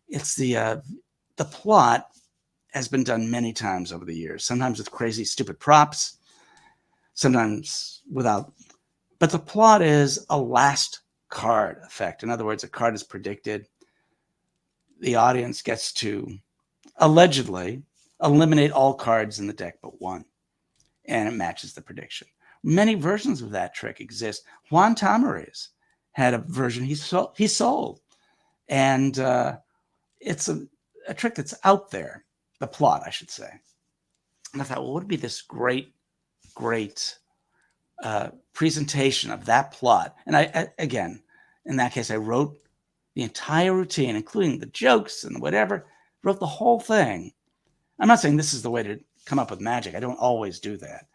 It's the plot has been done many times over the years, sometimes with crazy, stupid props, sometimes without. But the plot is a last card effect. In other words, a card is predicted. The audience gets to allegedly eliminate all cards in the deck but one, and it matches the prediction. Many versions of that trick exist. Juan Tamariz had a version he sold, and it's a trick that's out there. The plot, I should say. And I thought, well, what would be this great presentation of that plot? And I again, in that case, I wrote the entire routine, including the jokes and whatever. Wrote the whole thing. I'm not saying this is the way to come up with magic. I don't always do that.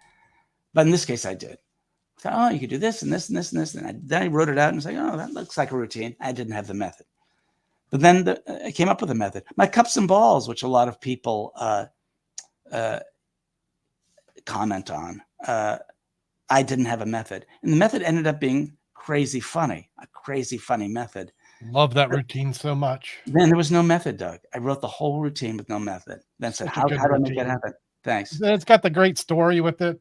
But in this case, I did. I thought, oh, you could do this and this and this and this. And then I wrote it out and was like, oh, that looks like a routine. I didn't have the method. But then I came up with a method. My cups and balls, which a lot of people comment on, I didn't have a method. And the method ended up being a crazy funny method. Love that routine so much. Then there was no method, Doug. I wrote the whole routine with no method. Then said, how do I make that happen? Thanks. It's got the great story with it.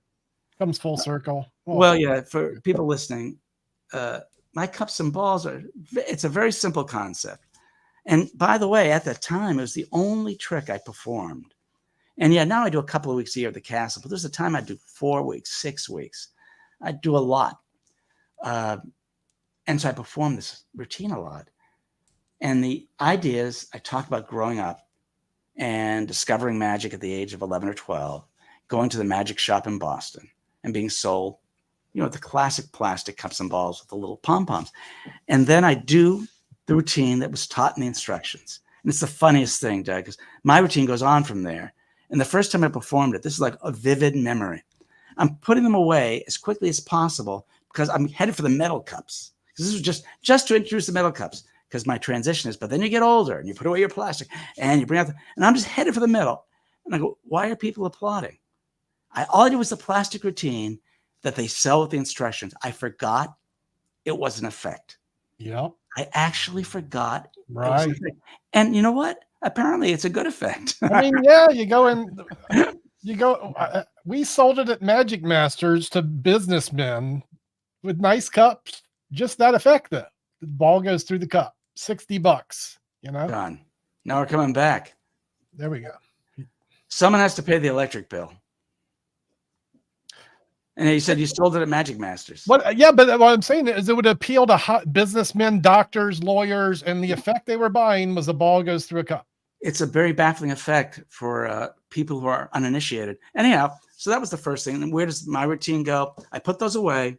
Comes full circle. Well, yeah, for people listening, my cups and balls it's a very simple concept. And by the way, at that time, it was the only trick I performed. And yeah, now I do a couple of weeks a year at the castle, but there's a time I do 4 weeks, 6 weeks. I do a lot. And so I perform this routine a lot. And the idea is I talk about growing up and discovering magic at the age of 11 or 12, going to the magic shop in Boston and being sold, the classic plastic cups and balls with the little pom-poms. And then I do the routine that was taught in the instructions. And it's the funniest thing, Doug, because my routine goes on from there. And the first time I performed it, this is like a vivid memory. I'm putting them away as quickly as possible because I'm headed for the metal cups. This was just to introduce the metal cups, because my transition is, but then you get older and you put away your plastic and you bring out and I'm just headed for the metal. And I go, why are people applauding? All I did was the plastic routine that they sell with the instructions. I forgot it was an effect. Yep. I actually forgot. Right. And you know what? Apparently it's a good effect. I mean, yeah, we sold it at Magic Masters to businessmen with nice cups. Just that effect, though. The ball goes through the cup. $60, Done. Now we're coming back. There we go. Someone has to pay the electric bill. And you said you sold it at Magic Masters. But what I'm saying is it would appeal to businessmen, doctors, lawyers, and the effect they were buying was the ball goes through a cup. It's a very baffling effect for people who are uninitiated. Anyhow, so that was the first thing. And where does my routine go? I put those away.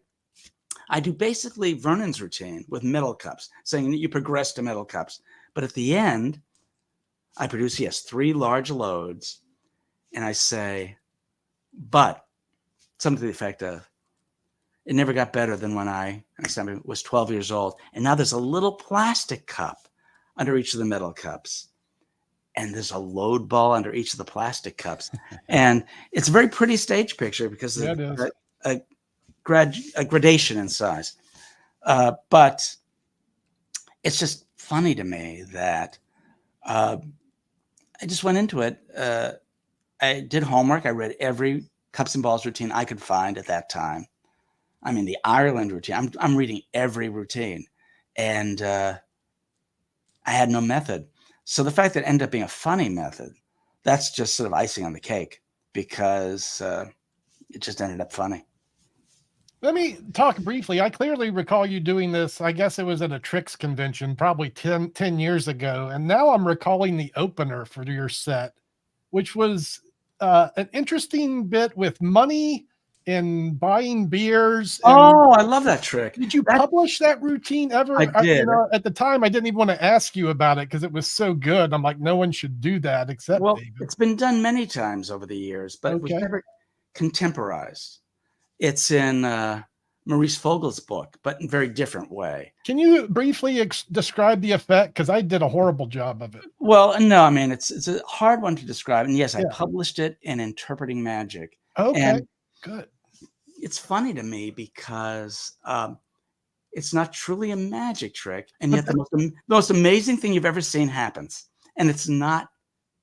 I do basically Vernon's routine with metal cups, saying that you progress to metal cups. But at the end, I produce, 3 large loads. And I say, but something to the effect of, it never got better than when I was 12 years old. And now there's a little plastic cup under each of the metal cups. And there's a load ball under each of the plastic cups. And it's a very pretty stage picture because of a gradation in size. But it's just funny to me that I just went into it. I did homework. I read every cups and balls routine I could find at that time. I mean, the Ireland routine. I'm reading every routine. And I had no method. So the fact that it ended up being a funny method, that's just sort of icing on the cake because it just ended up funny. Let me talk briefly. I clearly recall you doing this. I guess it was at a tricks convention probably 10 years ago. And now I'm recalling the opener for your set, which was an interesting bit with money and buying beers. And I love that trick. Did you publish that routine ever? I did. At the time, I didn't even want to ask you about it because it was so good. I'm like, no one should do that except David. It's been done many times over the years, but it was never contemporized. It's in Maurice Fogel's book, but in a very different way. Can you briefly describe the effect? Because I did a horrible job of it. Well, no, I mean, it's a hard one to describe. And yes, I published it in Interpreting Magic. Okay, and good. It's funny to me because it's not truly a magic trick. And yet the most amazing thing you've ever seen happens. And it's not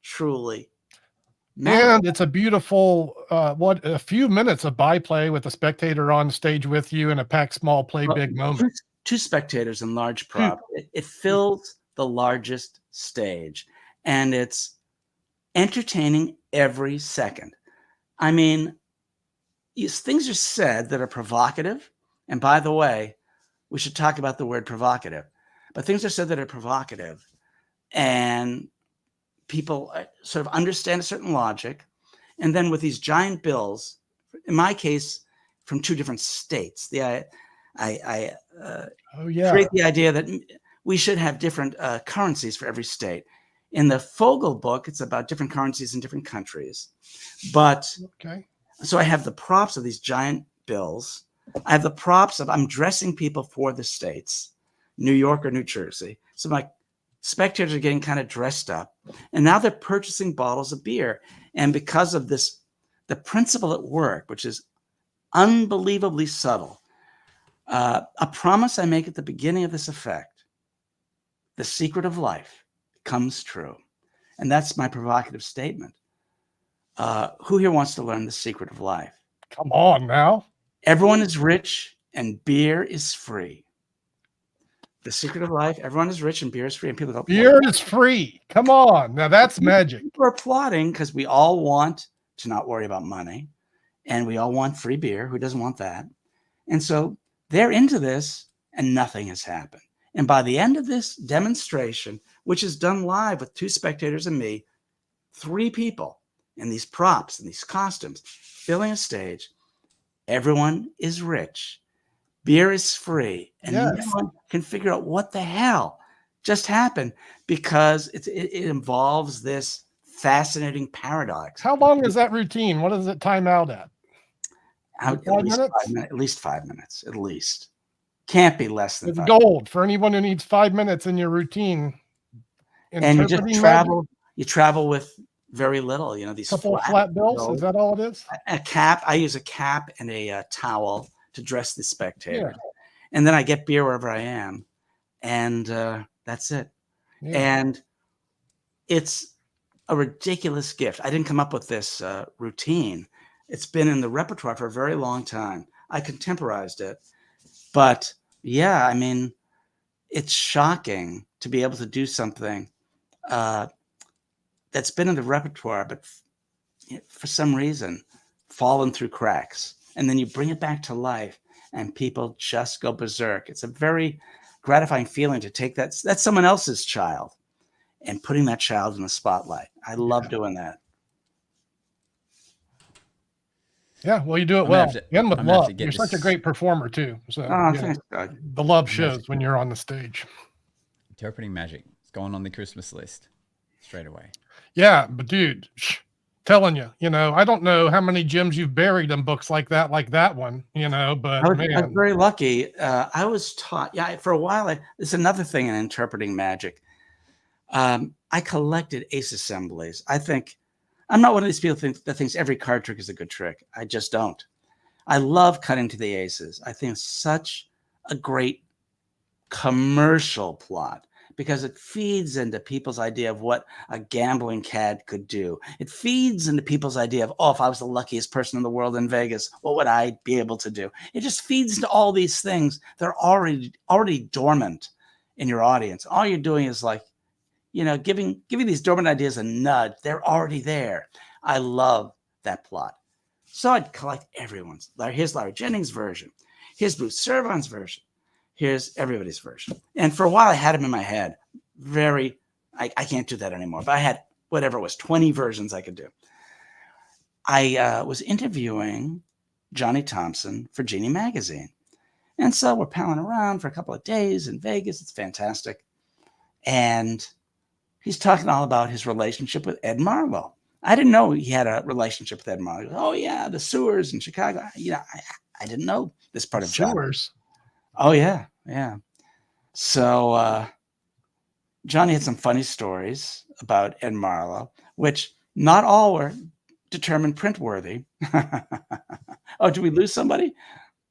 truly magic. And it's a beautiful, a few minutes of byplay with a spectator on stage with you and a pack small play big moment. 2 spectators in large prop. It fills the largest stage. And it's entertaining every second. I mean, things are said that are provocative. And by the way, we should talk about the word provocative. But things are said that are provocative. And people sort of understand a certain logic. And then with these giant bills, in my case, from 2 different states, I create the idea that we should have different currencies for every state. In the Fogel book, it's about different currencies in different countries. But so I have the props of these giant bills. I have the props of I'm dressing people for the states, New York or New Jersey. So my spectators are getting kind of dressed up. And now they're purchasing bottles of beer. And because of this, the principle at work, which is unbelievably subtle, a promise I make at the beginning of this effect, the secret of life comes true. And that's my provocative statement. Who here wants to learn the secret of life? Come on now. Everyone is rich and beer is free. The secret of life, everyone is rich and beer is free. And people go, Beer is free. Come on. Now that's magic. People are applauding because we all want to not worry about money. And we all want free beer. Who doesn't want that? And so they're into this and nothing has happened. And by the end of this demonstration, which is done live with 2 spectators and me, 3 people in these props and these costumes filling a stage, everyone is rich. Beer is free. And no one can figure out what the hell just happened because it involves this fascinating paradox. How long is that routine? What does it time out at? At least 5 minutes, at least. Can't be less than it's 5 gold for anyone who needs 5 minutes in your routine. And you just travel. You travel with very little. You know, these couple of flat bills. Is that all it is? A cap. I use a cap and a towel to dress the spectators, and then I get beer wherever I am, and that's it. Yeah. And it's a ridiculous gift. I didn't come up with this routine. It's been in the repertoire for a very long time. I contemporized it. But yeah, I mean, it's shocking to be able to do something that's been in the repertoire, but for some reason, fallen through cracks. And then you bring it back to life and people just go berserk. It's a very gratifying feeling to take that's someone else's child and putting that child in the spotlight. I love doing that. Yeah, well, you do it well. And with love. You're such a great performer, too. So thanks, the love shows when you're on the stage. Interpreting magic. It's going on the Christmas list straight away. Yeah, but dude, telling you, I don't know how many gems you've buried in books like that one, but I was very lucky. I was taught, for a while, it's another thing in interpreting magic. I collected ace assemblies. I'm not one of these people that thinks every card trick is a good trick. I just don't. I love cutting to the aces. I think it's such a great commercial plot because it feeds into people's idea of what a gambling cad could do. It feeds into people's idea of, if I was the luckiest person in the world in Vegas, what would I be able to do? It just feeds into all these things. They're already dormant in your audience. All you're doing is giving these dormant ideas a nudge. They're already there. I love that plot. So I'd collect everyone's. Here's Larry Jennings' version. Here's Bruce Servan's version. Here's everybody's version. And for a while, I had them in my head. I can't do that anymore. But I had whatever it was, 20 versions I could do. I was interviewing Johnny Thompson for Genie Magazine. And so we're palling around for a couple of days in Vegas. It's fantastic. And he's talking all about his relationship with Ed Marlowe. I didn't know he had a relationship with Ed Marlowe. Goes, oh, yeah, the sewers in Chicago. I didn't know this part of sewers. Johnny. Oh, yeah, yeah. So Johnny had some funny stories about Ed Marlowe, which not all were determined print-worthy. Oh, did we lose somebody?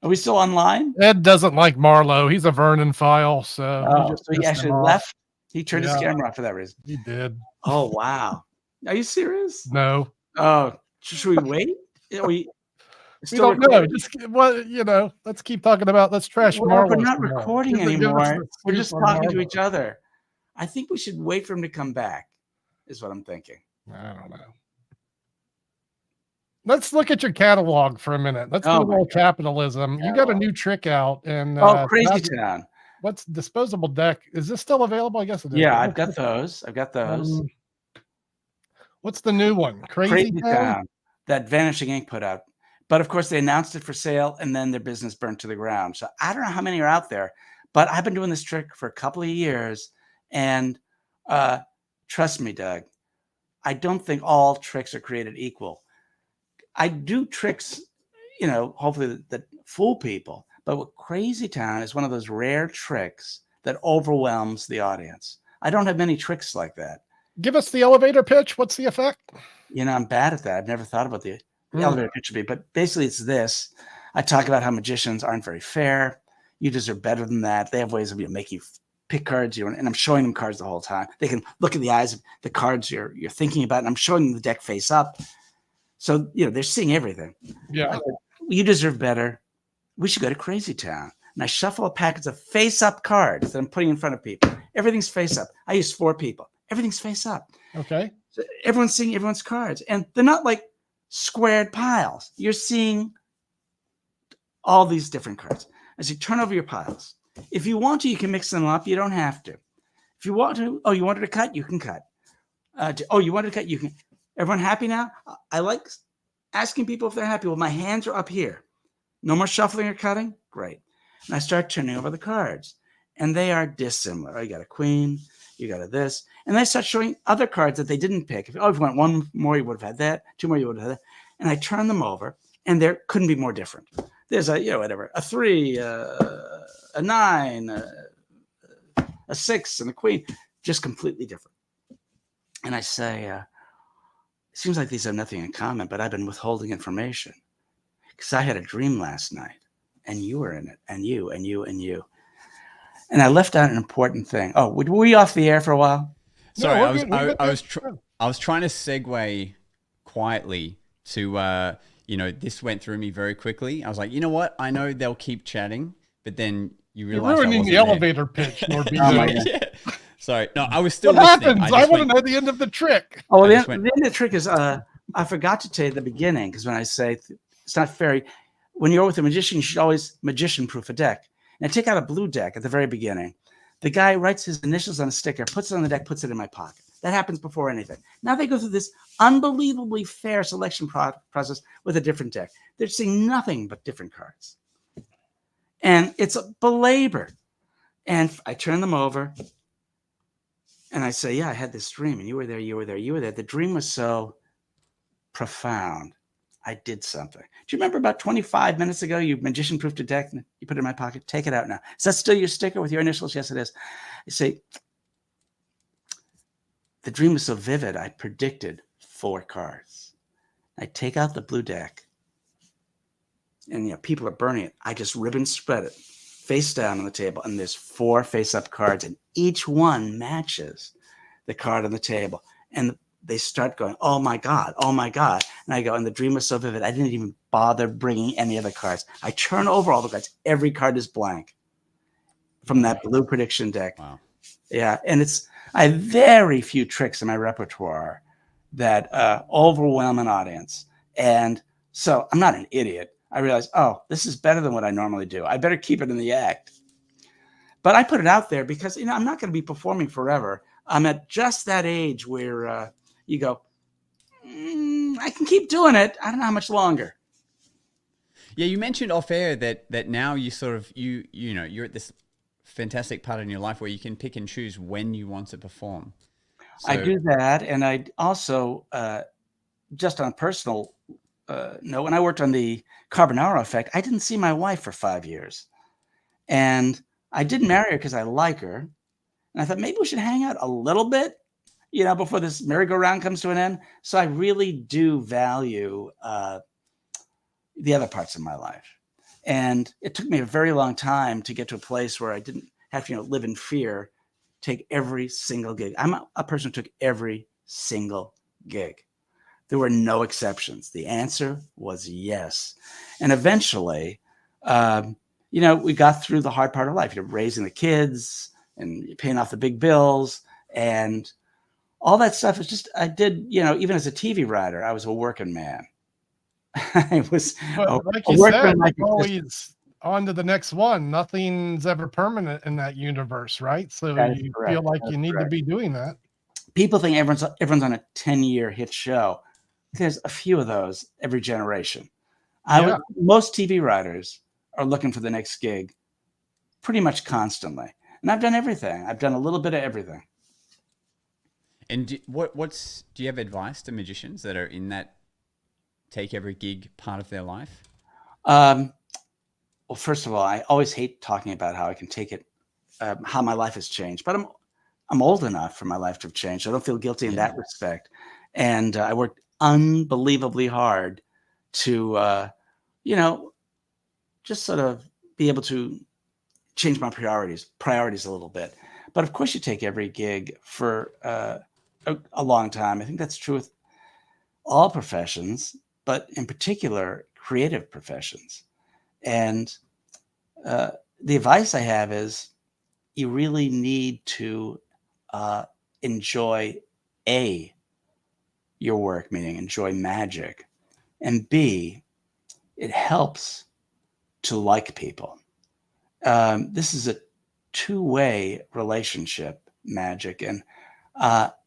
Are we still online? Ed doesn't like Marlowe. He's a Vernon file, so he actually left. He turned his camera off for that reason. He did. Oh, wow. Are you serious? No. Oh, should we wait? We don't know. Let's keep talking about. Let's trash Marlowe. We're not recording anymore. We're just talking to each other. I think we should wait for him to come back, is what I'm thinking. I don't know. Let's look at your catalog for a minute. Let's do a little capitalism. You got a new trick out. And Crazy Town. What's disposable deck? Is this still available? I guess it is. Yeah, I've got those. What's the new one? Crazy Town? That Vanishing Ink put out. But of course, they announced it for sale and then their business burned to the ground. So I don't know how many are out there, but I've been doing this trick for a couple of years. And trust me, Doug, I don't think all tricks are created equal. I do tricks, hopefully that fool people. But what Crazy Town is one of those rare tricks that overwhelms the audience. I don't have many tricks like that. Give us the elevator pitch. What's the effect? I'm bad at that. I've never thought about the elevator pitch to be, but basically it's this. I talk about how magicians aren't very fair. You deserve better than that. They have ways of making you pick cards. And I'm showing them cards the whole time. They can look in the eyes of the cards you're thinking about, and I'm showing them the deck face up. So, they're seeing everything. Yeah. You deserve better. We should go to Crazy Town. and I shuffle a package of face-up cards that I'm putting in front of people. Everything's face-up. I use 4 people. Everything's face-up. Okay. So everyone's seeing everyone's cards, and they're not like squared piles. You're seeing all these different cards. As you turn over your piles, if you want to, you can mix them up. You don't have to. If you want to, you wanted to cut, you can cut. You wanted to cut, you can. Everyone happy now? I like asking people if they're happy. Well, my hands are up here. No more shuffling or cutting? Great. And I start turning over the cards, and they are dissimilar. You got a queen, you got a this, and they start showing other cards that they didn't pick. If you want one more, you would have had that. 2 more, you would have had that. And I turn them over, and there couldn't be more different. There's a 3, a 9, a 6, and a queen, just completely different. And I say, it seems like these have nothing in common, but I've been withholding information because I had a dream last night, and you were in it, and you, and you, and you. And I left out an important thing. Oh, were we off the air for a while? Sorry, No, I was trying to segue quietly to this went through me very quickly. I was like, you know what? I know they'll keep chatting, but then you realize you're ruining the elevator pitch, Norby. Yeah. Sorry, no, I was still what listening. happens? I want to know the end of the trick. Oh, the end of the trick is I forgot to tell you at the beginning, because when I say it's not fair, when you're with a magician, you should always magician-proof a deck. And I take out a blue deck at the very beginning. The guy writes his initials on a sticker, puts it on the deck, puts it in my pocket. That happens before anything. Now they go through this unbelievably fair selection process with a different deck. They're seeing nothing but different cards. And it's belabored. And I turn them over, and I say, yeah, I had this dream, and you were there, you were there, you were there. The dream was so profound. I did something. Do you remember about 25 minutes ago, you magician-proofed a deck, and you put it in my pocket? Take it out now. Is that still your sticker with your initials? Yes, it is. You say, the dream was so vivid, I predicted 4 cards. I take out the blue deck, and people are burning it. I just ribbon spread it face down on the table, and there's 4 face-up cards, and each one matches the card on the table. And they start going, oh my God, oh my God. And I go, and the dream was so vivid, I didn't even bother bringing any other cards. I turn over all the cards. Every card is blank from that blue prediction deck. Wow. Yeah, and I have very few tricks in my repertoire that overwhelm an audience. And so I'm not an idiot. I realized, this is better than what I normally do. I better keep it in the act. But I put it out there because, I'm not going to be performing forever. I'm at just that age where you go, I can keep doing it. I don't know how much longer. Yeah, you mentioned off air that now you sort of, you're at this fantastic part in your life where you can pick and choose when you want to perform. So, I do that. And I also, just on a personal note, when I worked on the Carbonaro effect, I didn't see my wife for 5 years. And I did marry her because I like her. And I thought maybe we should hang out a little bit, before this merry-go-round comes to an end. So I really do value the other parts of my life. And it took me a very long time to get to a place where I didn't have to, live in fear, take every single gig. I'm a person who took every single gig. There were no exceptions. The answer was yes. And eventually, we got through the hard part of life. You're raising the kids and you're paying off the big bills and all that stuff is just, I did, even as a TV writer, I was a working man. I was like you said, like always on to the next one. Nothing's ever permanent in that universe, right? So you feel like you need to be doing that. People think everyone's on a 10-year hit show. There's a few of those every generation. Most TV writers are looking for the next gig pretty much constantly. And I've done everything. I've done a little bit of everything. And do you have advice to magicians that are in that take every gig part of their life? Well, first of all, I always hate talking about how I can take it, how my life has changed. But I'm old enough for my life to have changed. I don't feel guilty in that respect. And I worked unbelievably hard to, just sort of be able to change my priorities a little bit. But of course, you take every gig for a long time. I think that's true with all professions, but in particular, creative professions. And the advice I have is you really need to enjoy your work, meaning enjoy magic, and B, it helps to like people. This is a two-way relationship, magic, and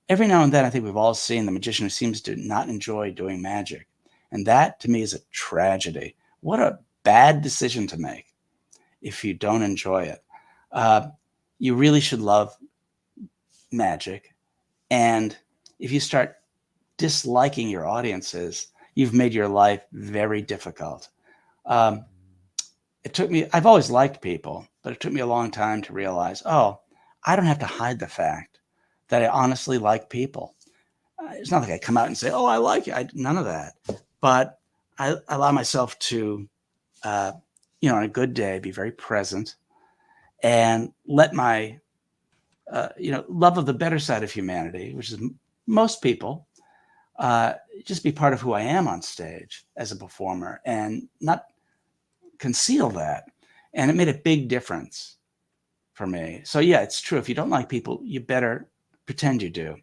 every now and then I think we've all seen the magician who seems to not enjoy doing magic, and that to me is a tragedy. What a bad decision to make if you don't enjoy it. You really should love magic, and if you start disliking your audiences, you've made your life very difficult. I've always liked people, but it took me a long time to realize, oh, I don't have to hide the fact that I honestly like people. It's not like I come out and say, oh, I like you. None of that. But I allow myself to, on a good day, be very present and let my, love of the better side of humanity, which is most people, just be part of who I am on stage as a performer and not conceal that. And it made a big difference for me. So yeah, it's true. If you don't like people, you better pretend you do.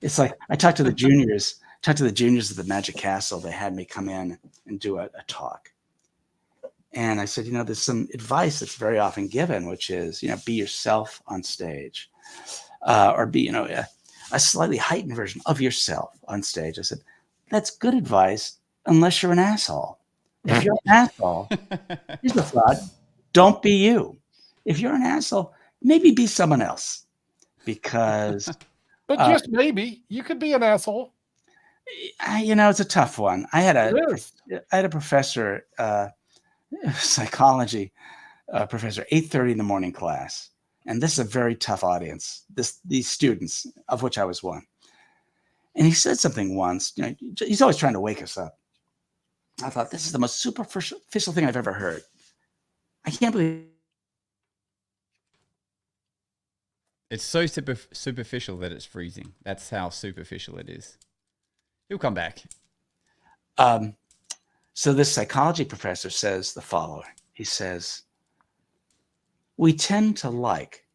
It's like I talked to the juniors at the Magic Castle. They had me come in and do a talk. And I said, there's some advice that's very often given, which is, be yourself on stage, or be, a slightly heightened version of yourself on stage. I said, that's good advice unless you're an asshole. If you're an asshole, here's the thought, don't be you. If you're an asshole, maybe be someone else, because But just maybe you could be an asshole. It's a tough one. I had a professor, psychology professor, 8:30 in the morning class. And this is a very tough audience, these students, of which I was one. And he said something once, he's always trying to wake us up. I thought, this is the most superficial thing I've ever heard. I can't believe. It's so superficial that it's freezing. That's how superficial it is. He'll come back. So this psychology professor says the following. He says, we tend to like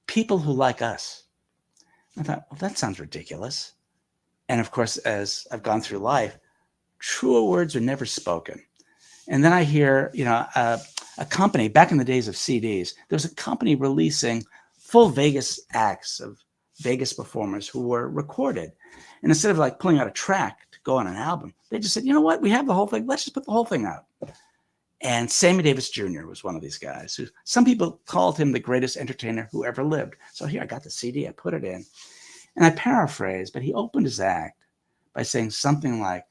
people who like us. I thought, well, that sounds ridiculous. And of course, as I've gone through life, truer words are never spoken. And then I hear, a company, back in the days of CDs, there was a company releasing full Vegas acts of Vegas performers who were recorded. And instead of like pulling out a track to go on an album, they just said, you know what, we have the whole thing. Let's just put the whole thing out. And Sammy Davis Jr. was one of these guys who some people called him the greatest entertainer who ever lived. So here, I got the CD, I put it in, and I paraphrase, but he opened his act by saying something like,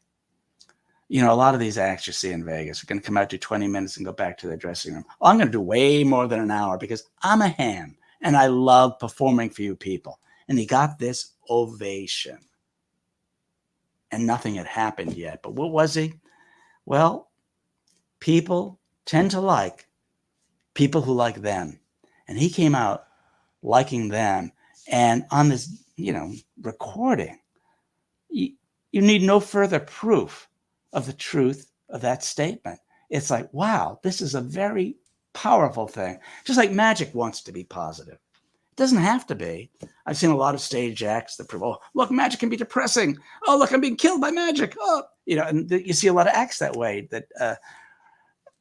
a lot of these acts you see in Vegas are going to come out, do 20 minutes and go back to their dressing room. Oh, I'm going to do way more than an hour because I'm a ham and I love performing for you people. And he got this ovation. And nothing had happened yet. But what was he? Well, people tend to like people who like them. And he came out liking them. And on this, recording, you need no further proof of the truth of that statement. It's like, wow, this is a very powerful thing. Just like magic wants to be positive. It doesn't have to be. I've seen a lot of stage acts that prove, oh, look, magic can be depressing. Oh, look, I'm being killed by magic. Oh, and you see a lot of acts that way that,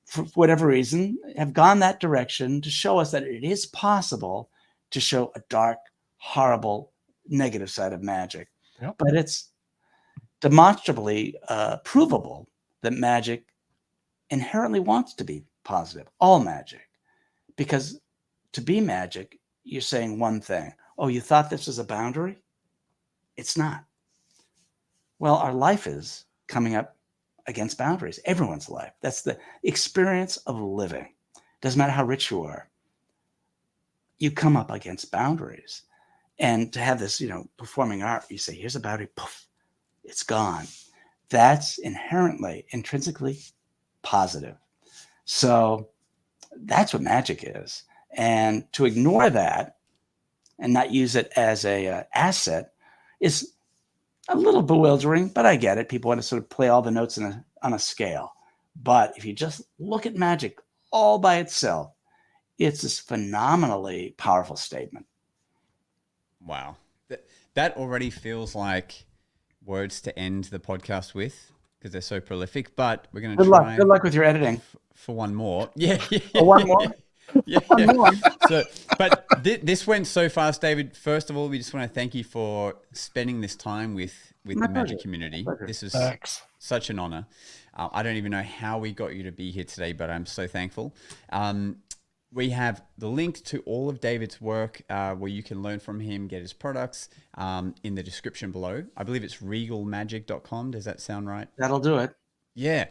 for whatever reason, have gone that direction to show us that it is possible to show a dark, horrible, negative side of magic. Yep. But it's demonstrably provable that magic inherently wants to be positive, all magic. Because to be magic, you're saying one thing. Oh, you thought this was a boundary? It's not. Well, our life is coming up against boundaries. Everyone's life. That's the experience of living. Doesn't matter how rich you are. You come up against boundaries. And to have this, performing art, you say, here's a boundary, poof, it's gone. That's intrinsically positive. So that's what magic is. And to ignore that and not use it as a asset is a little bewildering, but I get it. People want to sort of play all the notes on a scale. But if you just look at magic all by itself, It's this phenomenally powerful statement. Wow. That already feels like words to end the podcast with because they're so prolific, but we're going to try. Good luck with your editing. For one more. Yeah. For one more? Yeah. So, but this went so fast, David. First of all, we just want to thank you for spending this time with the magic community. This is such an honor. I don't even know how we got you to be here today, but I'm so thankful. We have the link to all of David's work where you can learn from him, get his products in the description below. I believe it's regalmagic.com. Does that sound right? That'll do it. Yeah.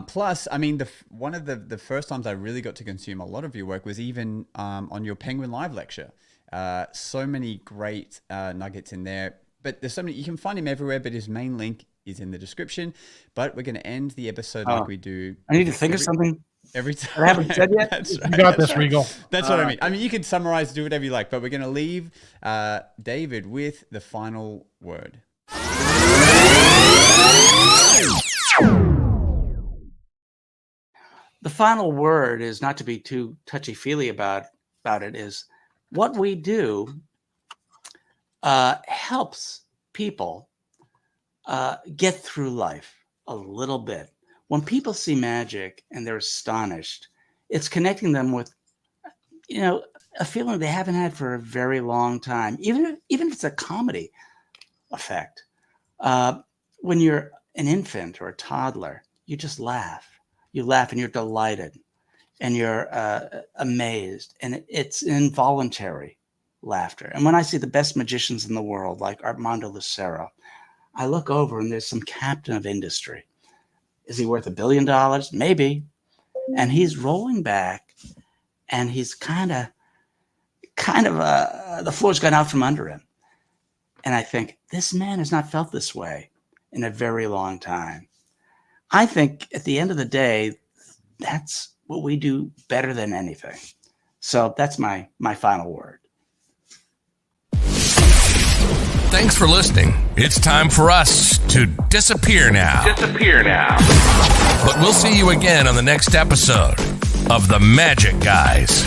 Plus, I mean, one of the first times I really got to consume a lot of your work was even on your Penguin Live lecture. So many great nuggets in there. But there's so many, you can find him everywhere, but his main link is in the description. But we're going to end the episode like we do. I need to think of something. Every time. I haven't said yet. That's You got this, Regal. That's what I mean. I mean, you can summarize, do whatever you like, but we're going to leave David with the final word. The final word is not to be too touchy-feely about it. Is what we do helps people get through life a little bit. When people see magic and they're astonished, it's connecting them with, a feeling they haven't had for a very long time, even if it's a comedy effect. When you're an infant or a toddler, you just laugh. You laugh and you're delighted and you're amazed. And it's involuntary laughter. And when I see the best magicians in the world, like Armando Lucero, I look over and there's some captain of industry. Is he worth $1 billion? Maybe. And he's rolling back and he's kind of the floor's gone out from under him. And I think this man has not felt this way in a very long time. I think at the end of the day, that's what we do better than anything. So that's my final word. Thanks for listening. It's time for us to disappear now. But we'll see you again on the next episode of The Magic Guys.